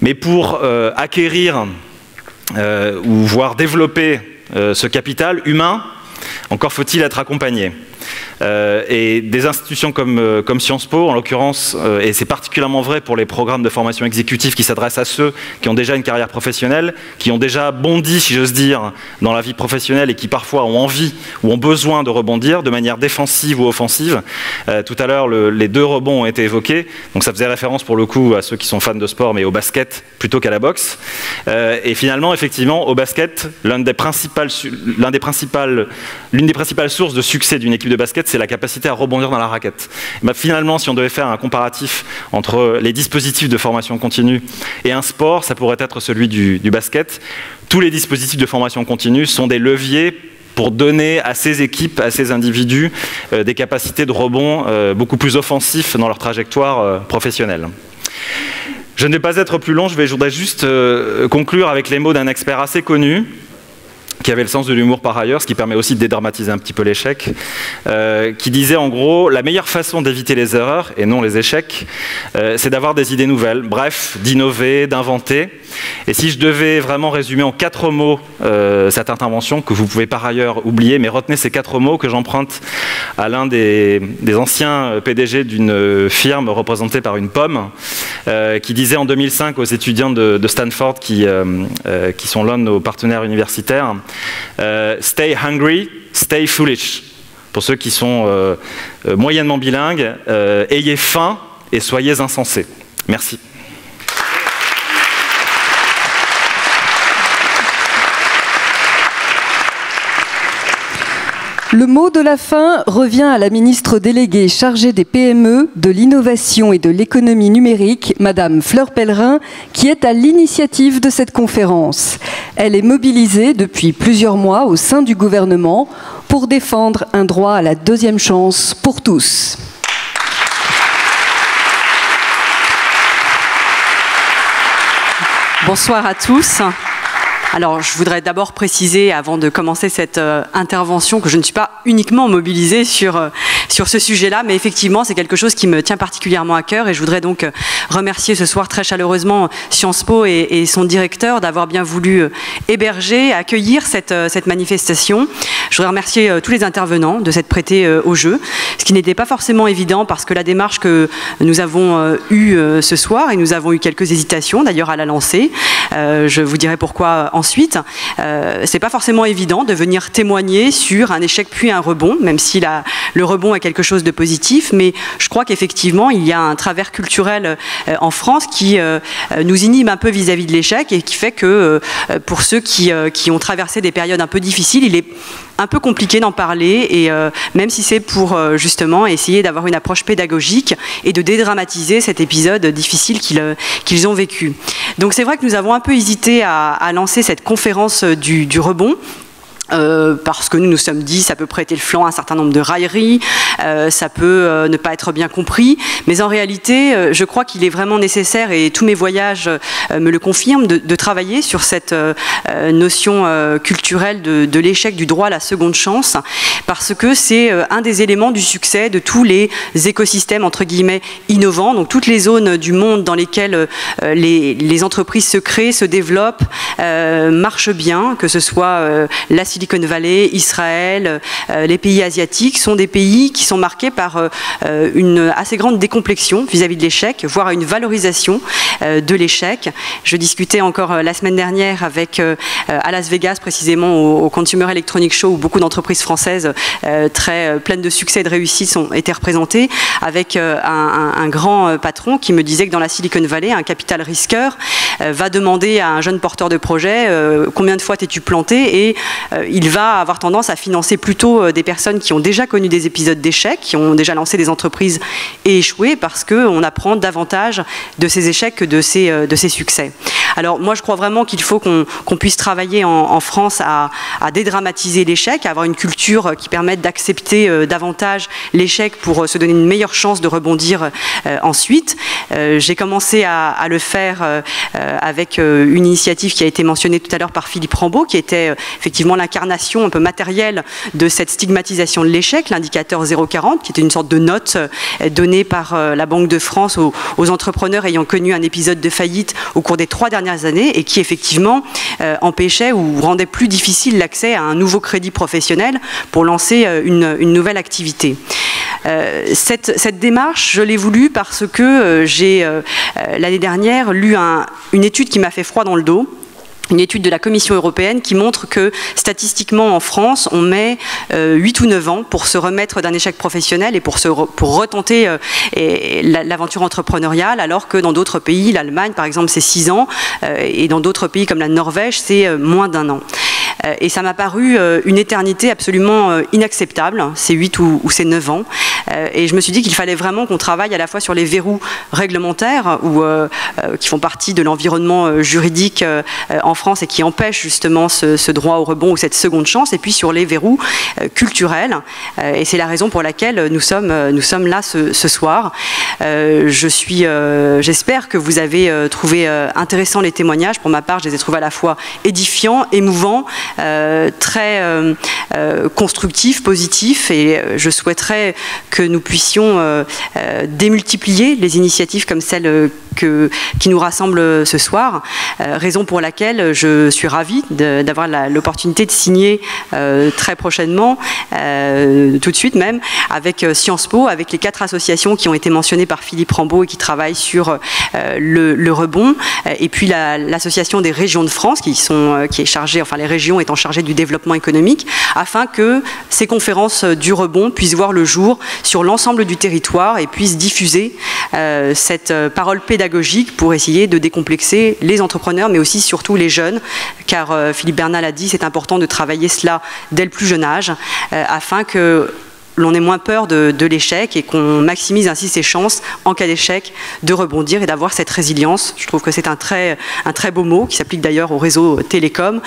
Mais pour acquérir ou voire développer ce capital humain, encore faut-il être accompagné. Et des institutions comme Sciences Po, en l'occurrence, et c'est particulièrement vrai pour les programmes de formation exécutive qui s'adressent à ceux qui ont déjà une carrière professionnelle, qui ont déjà bondi, si j'ose dire, dans la vie professionnelle et qui parfois ont envie ou ont besoin de rebondir de manière défensive ou offensive. Tout à l'heure, les deux rebonds ont été évoqués, donc ça faisait référence pour le coup à ceux qui sont fans de sport, mais au basket plutôt qu'à la boxe. Et finalement, effectivement, au basket, l'une des principales sources de succès d'une équipe de basket, c'est la capacité à rebondir dans la raquette. Ben finalement, si on devait faire un comparatif entre les dispositifs de formation continue et un sport, ça pourrait être celui du basket. Tous les dispositifs de formation continue sont des leviers pour donner à ces équipes, à ces individus, des capacités de rebond beaucoup plus offensifs dans leur trajectoire professionnelle. Je ne vais pas être plus long, je voudrais juste conclure avec les mots d'un expert assez connu, qui avait le sens de l'humour par ailleurs, ce qui permet aussi de dédramatiser un petit peu l'échec, qui disait en gros, la meilleure façon d'éviter les erreurs, et non les échecs, c'est d'avoir des idées nouvelles, bref, d'innover, d'inventer. Et si je devais vraiment résumer en 4 mots cette intervention, que vous pouvez par ailleurs oublier, mais retenez ces 4 mots que j'emprunte à l'un des anciens PDG d'une firme représentée par une pomme, qui disait en 2005 aux étudiants de Stanford, qui sont l'un de nos partenaires universitaires, stay hungry, stay foolish. Pour ceux qui sont moyennement bilingues, ayez faim et soyez insensés. Merci. Le mot de la fin revient à la ministre déléguée chargée des PME, de l'innovation et de l'économie numérique, Madame Fleur Pellerin, qui est à l'initiative de cette conférence. Elle est mobilisée depuis plusieurs mois au sein du gouvernement pour défendre un droit à la deuxième chance pour tous. Bonsoir à tous. Alors, je voudrais d'abord préciser, avant de commencer cette intervention, que je ne suis pas uniquement mobilisée sur ce sujet-là, mais effectivement, c'est quelque chose qui me tient particulièrement à cœur et je voudrais donc remercier ce soir très chaleureusement Sciences Po et son directeur d'avoir bien voulu héberger, accueillir cette manifestation. Je voudrais remercier tous les intervenants de s'être prêtés au jeu, ce qui n'était pas forcément évident parce que la démarche que nous avons eue ce soir, et nous avons eu quelques hésitations d'ailleurs à la lancer, je vous dirai pourquoi ensuite, c'est pas forcément évident de venir témoigner sur un échec puis un rebond, même si le rebond est quelque chose de positif, mais je crois qu'effectivement il y a un travers culturel en France qui nous inhibe un peu vis-à-vis de l'échec et qui fait que pour ceux qui ont traversé des périodes un peu difficiles, il est un peu compliqué d'en parler et même si c'est pour justement essayer d'avoir une approche pédagogique et de dédramatiser cet épisode difficile qu'ils ont vécu. Donc c'est vrai que nous avons un peu hésité à lancer cette conférence du rebond. Parce que nous nous sommes dit ça peut prêter le flanc à un certain nombre de railleries, ça peut ne pas être bien compris, mais en réalité je crois qu'il est vraiment nécessaire, et tous mes voyages me le confirment, de travailler sur cette notion culturelle de l'échec, du droit à la seconde chance, parce que c'est un des éléments du succès de tous les écosystèmes entre guillemets innovants, donc toutes les zones du monde dans lesquelles les entreprises se créent, se développent, marchent bien, que ce soit la Silicon Valley, Israël, les pays asiatiques sont des pays qui sont marqués par une assez grande décomplexion vis-à-vis de l'échec, voire une valorisation de l'échec. Je discutais encore la semaine dernière avec, à Las Vegas précisément, au Consumer Electronics Show, où beaucoup d'entreprises françaises très pleines de succès et de réussite ont été représentées, avec un grand patron qui me disait que dans la Silicon Valley, un capital risqueur va demander à un jeune porteur de projet combien de fois t'es-tu planté, et il va avoir tendance à financer plutôt des personnes qui ont déjà connu des épisodes d'échec, qui ont déjà lancé des entreprises et échoué, parce qu'on apprend davantage de ces échecs que de ces succès. Alors moi je crois vraiment qu'il faut qu'on puisse travailler en France à dédramatiser l'échec, à avoir une culture qui permette d'accepter davantage l'échec pour se donner une meilleure chance de rebondir ensuite. J'ai commencé à le faire avec une initiative qui a été mentionnée tout à l'heure par Philippe Rambaud, qui était effectivement l'incarnation un peu matérielle de cette stigmatisation de l'échec, l'indicateur 0,40, qui était une sorte de note donnée par la Banque de France aux entrepreneurs ayant connu un épisode de faillite au cours des 3 dernières années, et qui effectivement empêchait ou rendait plus difficile l'accès à un nouveau crédit professionnel pour lancer une nouvelle activité. Cette démarche, je l'ai voulu parce que j'ai l'année dernière lu une étude qui m'a fait froid dans le dos. Une étude de la Commission européenne qui montre que statistiquement en France, on met 8 ou 9 ans pour se remettre d'un échec professionnel et pour retenter l'aventure entrepreneuriale, alors que dans d'autres pays, l'Allemagne par exemple, c'est 6 ans, et dans d'autres pays comme la Norvège, c'est moins d'1 an. Et ça m'a paru une éternité absolument inacceptable, ces 8 ou ces 9 ans. Et je me suis dit qu'il fallait vraiment qu'on travaille à la fois sur les verrous réglementaires qui font partie de l'environnement juridique en France et qui empêchent justement ce droit au rebond ou cette seconde chance, et puis sur les verrous culturels. Et c'est la raison pour laquelle nous sommes là ce soir. J'espère que vous avez trouvé intéressants les témoignages. Pour ma part, je les ai trouvés à la fois édifiants, émouvants, très constructifs, positifs, et je souhaiterais que nous puissions démultiplier les initiatives comme celle qui nous rassemble ce soir, raison pour laquelle je suis ravie d'avoir l'opportunité de signer très prochainement, tout de suite même, avec Sciences Po, avec les 4 associations qui ont été mentionnées par Philippe Rambaud et qui travaillent sur le rebond, et puis l'association des régions de France qui est chargée, enfin les régions étant chargées du développement économique, afin que ces conférences du rebond puissent voir le jour sur l'ensemble du territoire et puissent diffuser cette parole pédagogique pour essayer de décomplexer les entrepreneurs, mais aussi surtout les jeunes, car Philippe Bernal a dit c'est important de travailler cela dès le plus jeune âge, afin que l'on ait moins peur de l'échec et qu'on maximise ainsi ses chances en cas d'échec de rebondir et d'avoir cette résilience. Je trouve que c'est un très beau mot qui s'applique d'ailleurs au réseau télécom,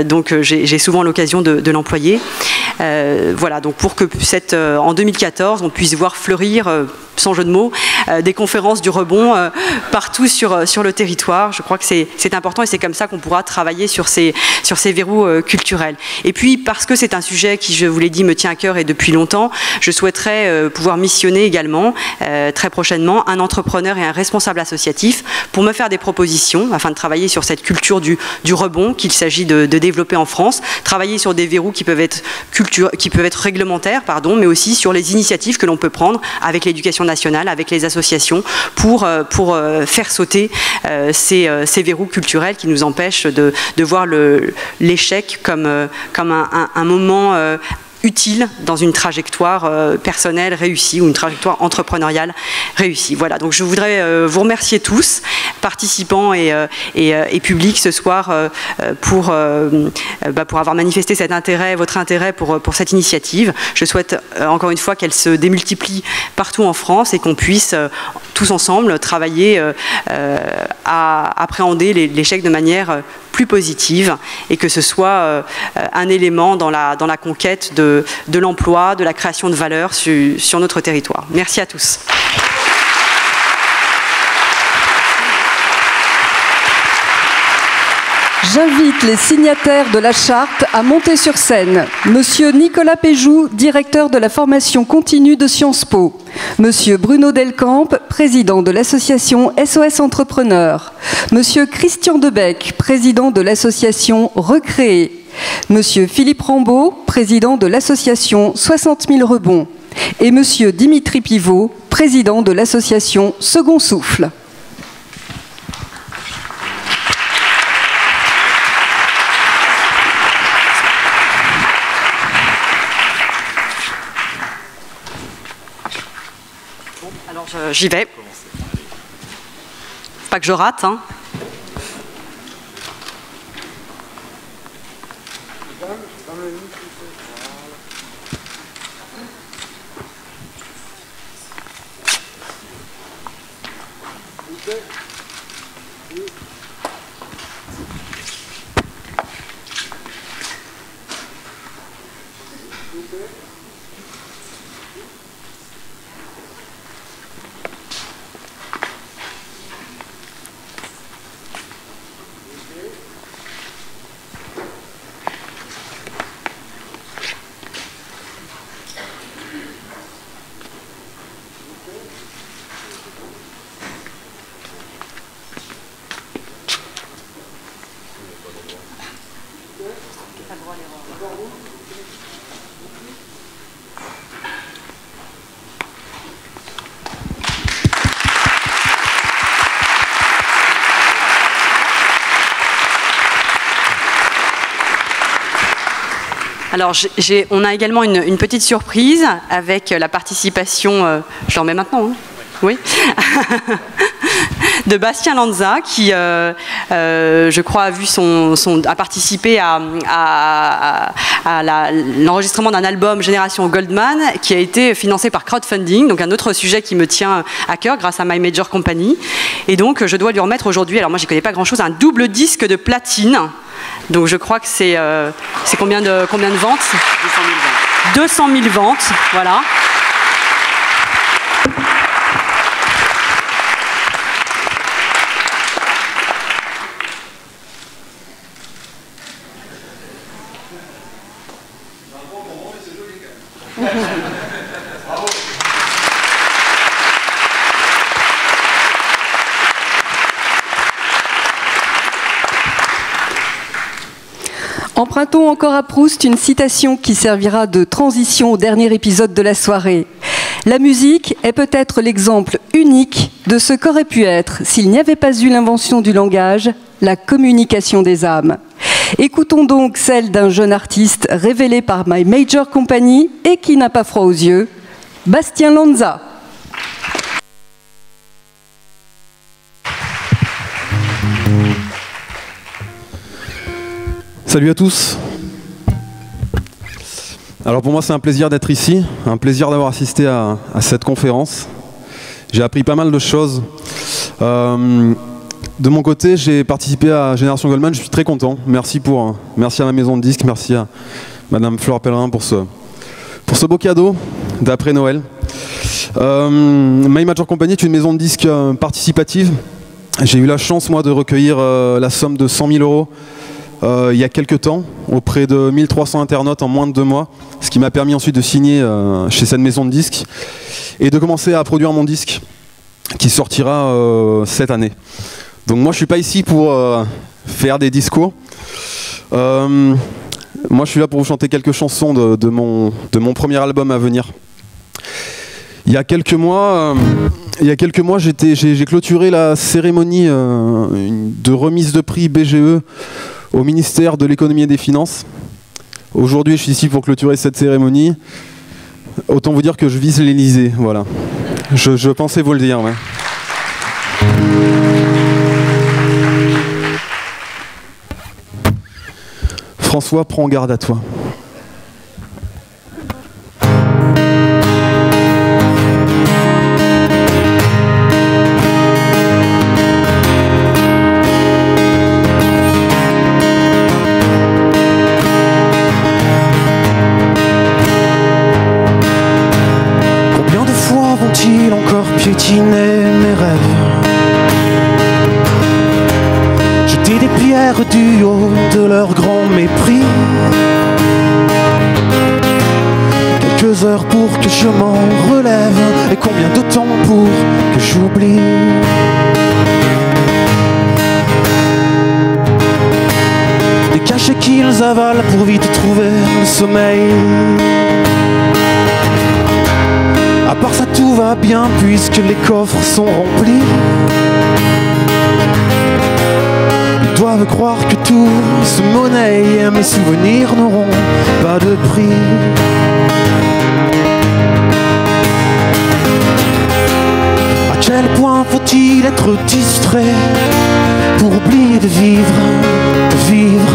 donc j'ai souvent l'occasion de l'employer. Voilà, donc pour que en 2014 on puisse voir fleurir, sans jeu de mots, des conférences du rebond partout sur le territoire. Je crois que c'est important et c'est comme ça qu'on pourra travailler sur ces verrous culturels. Et puis parce que c'est un sujet qui, je vous l'ai dit, me tient à cœur et depuis longtemps, je souhaiterais pouvoir missionner également très prochainement un entrepreneur et un responsable associatif pour me faire des propositions afin de travailler sur cette culture du rebond qu'il s'agit de développer en France, travailler sur des verrous qui peuvent être réglementaires, mais aussi sur les initiatives que l'on peut prendre avec l'éducation nationale, avec les associations pour faire sauter ces verrous culturels qui nous empêchent de voir l'échec comme un moment utile dans une trajectoire personnelle réussie ou une trajectoire entrepreneuriale réussie. Voilà, donc je voudrais vous remercier tous, participants et publics ce soir pour avoir manifesté votre intérêt pour cette initiative. Je souhaite encore une fois qu'elle se démultiplie partout en France et qu'on puisse tous ensemble travailler à appréhender l'échec de manière plus positive et que ce soit un élément dans la conquête de l'emploi, de la création de valeur sur notre territoire. Merci à tous. J'invite les signataires de la charte à monter sur scène. Monsieur Nicolas Péjoux, directeur de la formation continue de Sciences Po. Monsieur Bruno Delcamp, président de l'association SOS Entrepreneurs. Monsieur Christian Debec, président de l'association Recréer. Monsieur Philippe Rambaud, président de l'association 60 000 rebonds, et Monsieur Dimitri Pivot, président de l'association Second Souffle. Alors j'y vais. Pas que je rate, hein. Alors, on a également une petite surprise avec la participation, je l'en mets maintenant, hein, oui, de Bastien Lanza qui, je crois, a participé à l'enregistrement d'un album Génération Goldman qui a été financé par crowdfunding, donc un autre sujet qui me tient à cœur grâce à My Major Company. Et donc, je dois lui remettre aujourd'hui, alors moi, j'y connais pas grand-chose, un double disque de platine. Donc je crois que c'est combien de ventes ? 200 000 ventes, voilà. Empruntons encore à Proust une citation qui servira de transition au dernier épisode de la soirée. La musique est peut-être l'exemple unique de ce qu'aurait pu être, s'il n'y avait pas eu l'invention du langage, la communication des âmes. Écoutons donc celle d'un jeune artiste révélé par My Major Company et qui n'a pas froid aux yeux, Bastien Lanza. Salut à tous. Alors pour moi c'est un plaisir d'être ici, un plaisir d'avoir assisté à cette conférence. J'ai appris pas mal de choses. De mon côté j'ai participé à Génération Goldman, je suis très content. Merci à ma maison de disques, merci à Madame Fleur Pellerin pour ce beau cadeau d'après Noël. My Major Company est une maison de disques participative. J'ai eu la chance moi de recueillir la somme de 100 000 euros il y a quelques temps, auprès de 1300 internautes en moins de 2 mois, ce qui m'a permis ensuite de signer chez cette maison de disques et de commencer à produire mon disque qui sortira cette année. Donc moi je suis pas ici pour faire des discours. Moi je suis là pour vous chanter quelques chansons de mon premier album à venir. Il y a quelques mois, j'ai clôturé la cérémonie de remise de prix BGE au ministère de l'économie et des finances. Aujourd'hui, je suis ici pour clôturer cette cérémonie. Autant vous dire que je vise l'Élysée, voilà. Je pensais vous le dire, ouais. François, prends garde à toi. Piétiner mes rêves, jeter des pierres du haut de leur grand mépris. Quelques heures pour que je m'en relève, et combien de temps pour que j'oublie. des cachets qu'ils avalent pour vite trouver le sommeil. À part ça tout va bien puisque les coffres sont remplis. Ils doivent croire que tout se monnaie, mes souvenirs n'auront pas de prix. À quel point faut-il être distrait pour oublier de vivre, de vivre,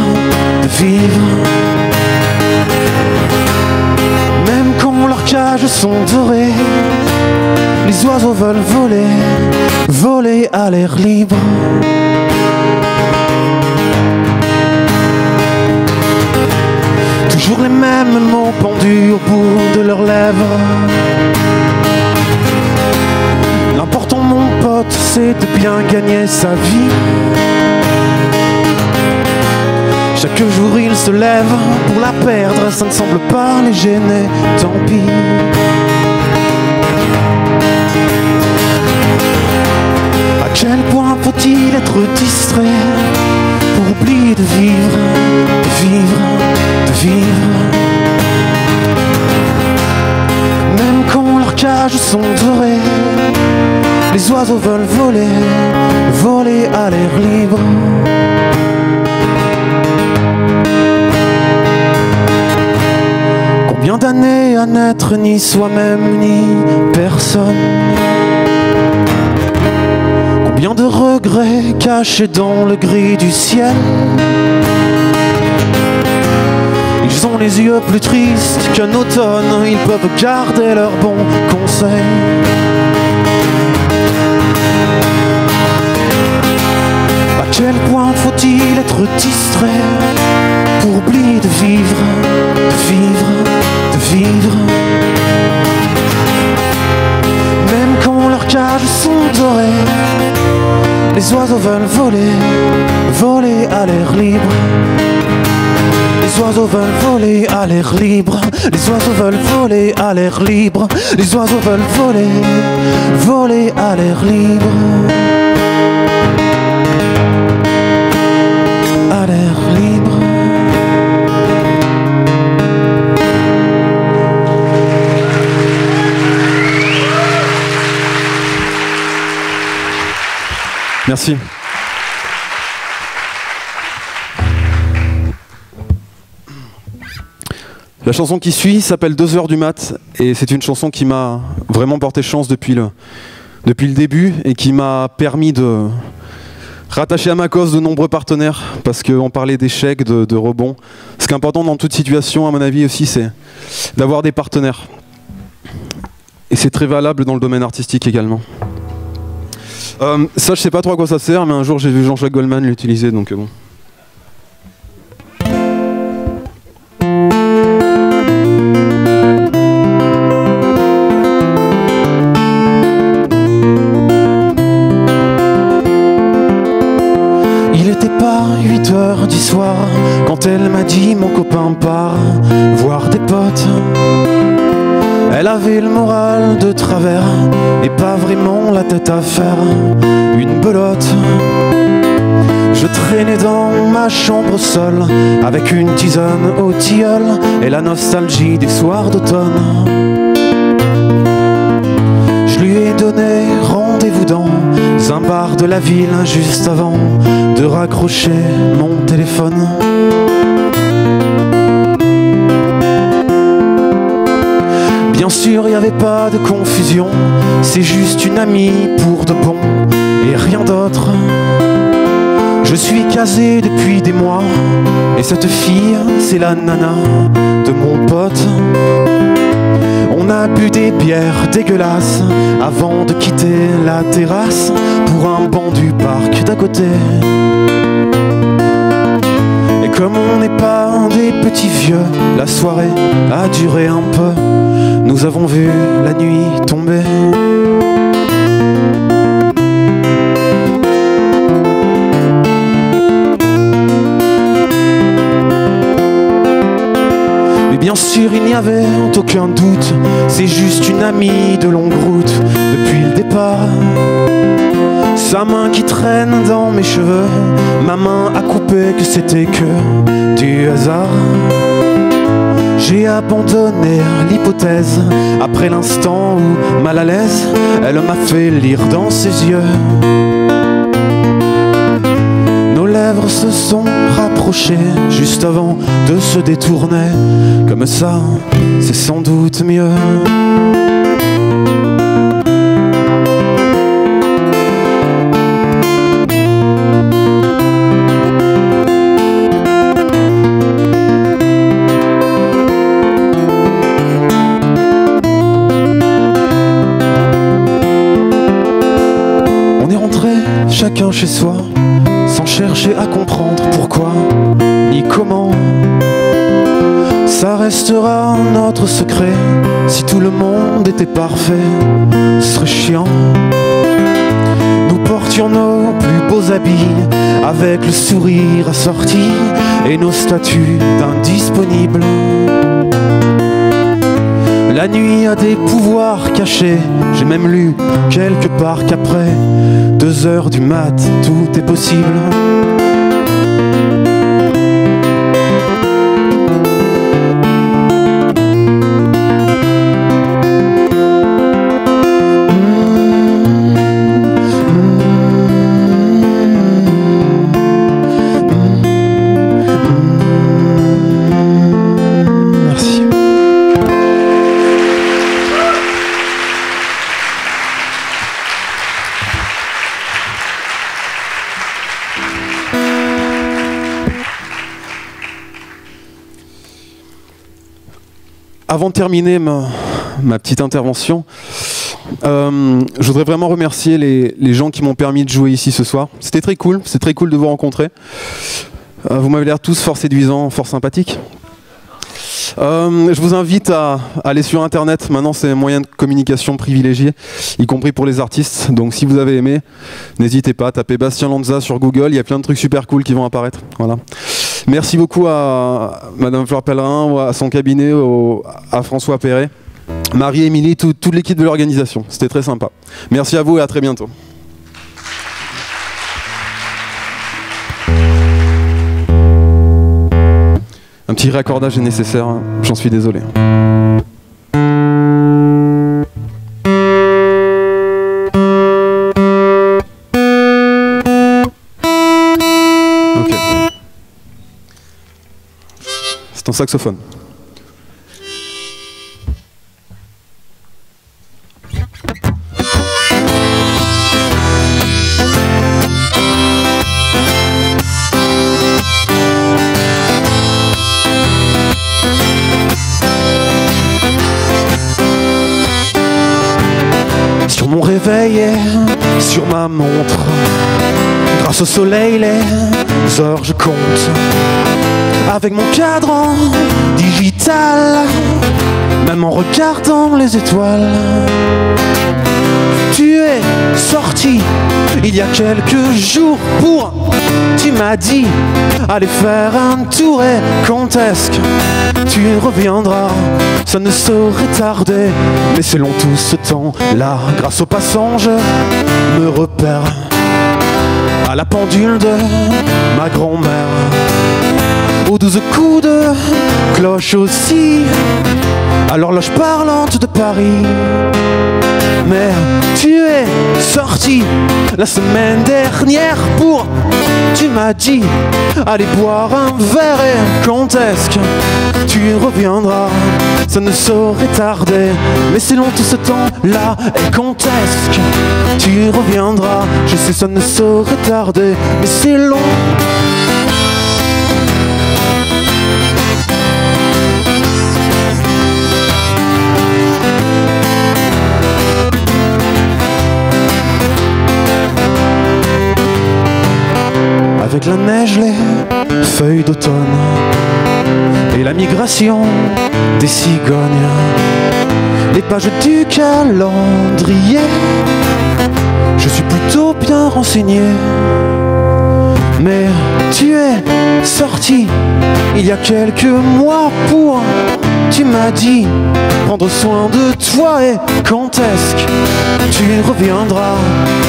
de vivre. Même quand leurs cages sont dorées, les oiseaux veulent voler, voler à l'air libre. Toujours les mêmes mots pendus au bout de leurs lèvres. L'important, mon pote, c'est de bien gagner sa vie. Chaque jour ils se lèvent pour la perdre, ça ne semble pas les gêner, tant pis. À quel point faut-il être distrait pour oublier de vivre, de vivre, de vivre. Même quand leurs cages sont dorées, les oiseaux veulent voler, voler à l'air libre. Combien d'années à n'être ni soi-même ni personne. Combien de regrets cachés dans le gris du ciel. Ils ont les yeux plus tristes qu'un automne, ils peuvent garder leurs bons conseils. À quel point faut-il être distrait pour oublier de vivre, de vivre, de vivre. Même quand leurs cages sont dorées, les oiseaux veulent voler, voler à l'air libre. Les oiseaux veulent voler à l'air libre. Les oiseaux veulent voler à l'air libre. Les oiseaux veulent voler, voler à l'air libre. À l'air libre. Merci. La chanson qui suit s'appelle 2 heures du mat et c'est une chanson qui m'a vraiment porté chance depuis le début et qui m'a permis de rattacher à ma cause de nombreux partenaires parce qu'on parlait d'échecs, de rebonds. Ce qui est important dans toute situation, à mon avis aussi, c'est d'avoir des partenaires. Et c'est très valable dans le domaine artistique également. Ça, je sais pas trop à quoi ça sert, mais un jour j'ai vu Jean-Jacques Goldman l'utiliser, donc bon. Il était pas 8 heures du soir quand elle m'a dit mon copain part voir des potes. Elle avait le moral de travers et pas vraiment la tête à faire une belote. Je traînais dans ma chambre seule avec une tisane au tilleul et la nostalgie des soirs d'automne. Je lui ai donné rendez-vous dans un bar de la ville juste avant de raccrocher mon téléphone. Bien sûr, il n'y avait pas de confusion, c'est juste une amie pour de bon et rien d'autre. Je suis casé depuis des mois et cette fille, c'est la nana de mon pote. On a bu des bières dégueulasses avant de quitter la terrasse pour un banc du parc d'à côté. Et comme on n'est pas des petits vieux, la soirée a duré un peu. Nous avons vu la nuit tomber. Mais bien sûr il n'y avait aucun doute, c'est juste une amie de longue route depuis le départ. sa main qui traîne dans mes cheveux, ma main a coupé que c'était que du hasard. J'ai abandonné l'hypothèse après l'instant où, mal à l'aise, elle m'a fait lire dans ses yeux. Nos lèvres se sont rapprochées juste avant de se détourner. Comme ça, c'est sans doute mieux. Chacun chez soi, sans chercher à comprendre pourquoi ni comment. Ça restera notre secret. Si tout le monde était parfait, ce serait chiant. Nous portions nos plus beaux habits, avec le sourire assorti et nos statuts d'indisponibles. La nuit a des pouvoirs cachés. J'ai même lu quelque part qu'après 2 heures du mat, tout est possible. Avant de terminer ma petite intervention, je voudrais vraiment remercier les gens qui m'ont permis de jouer ici ce soir. C'était très cool de vous rencontrer. Vous m'avez l'air tous fort séduisants, fort sympathiques. Je vous invite à aller sur internet. Maintenant c'est un moyen de communication privilégié, y compris pour les artistes. Donc si vous avez aimé, n'hésitez pas, tapez Bastien Lanza sur Google, il y a plein de trucs super cool qui vont apparaître. Voilà. Merci beaucoup à Madame Fleur Pellerin, à son cabinet, à François Perret, Marie-Émilie, toute l'équipe de l'organisation. C'était très sympa. Merci à vous et à très bientôt. Un petit raccordage est nécessaire, hein. J'en suis désolé. Ok. C'est ton saxophone. Sur mon réveil et sur ma montre, grâce au soleil les heures je compte. Avec mon cadran digital, même en regardant les étoiles. Tu es sorti il y a quelques jours pour, tu m'as dit, aller faire un tour et quand est-ce que tu reviendras? Ça ne saurait tarder, mais c'est long tout ce temps-là. Grâce au passant, je me repère à la pendule de ma grand-mère, aux 12 coups de cloche aussi, à l'horloge parlante de Paris. Mais tu es sorti la semaine dernière pour, tu m'as dit, aller boire un verre et quand est-ce que tu reviendras? Ça ne saurait tarder, mais c'est long tout ce temps-là. Et quand est-ce que tu reviendras? Je sais ça ne saurait tarder, mais c'est long. Avec la neige, les feuilles d'automne et la migration des cigognes, les pages du calendrier, je suis plutôt bien renseigné. Mais tu es sorti il y a quelques mois pour, Tu m'as dit prendre soin de toi et quand est-ce que tu reviendras?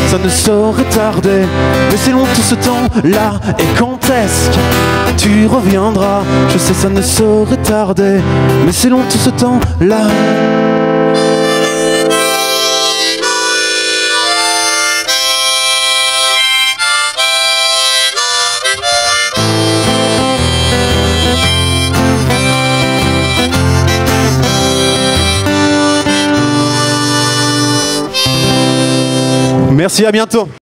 Ça ne saurait tarder, mais c'est long tout ce temps-là. Et quand est-ce que tu reviendras? Je sais ça ne saurait tarder, mais c'est long tout ce temps-là. Merci, à bientôt.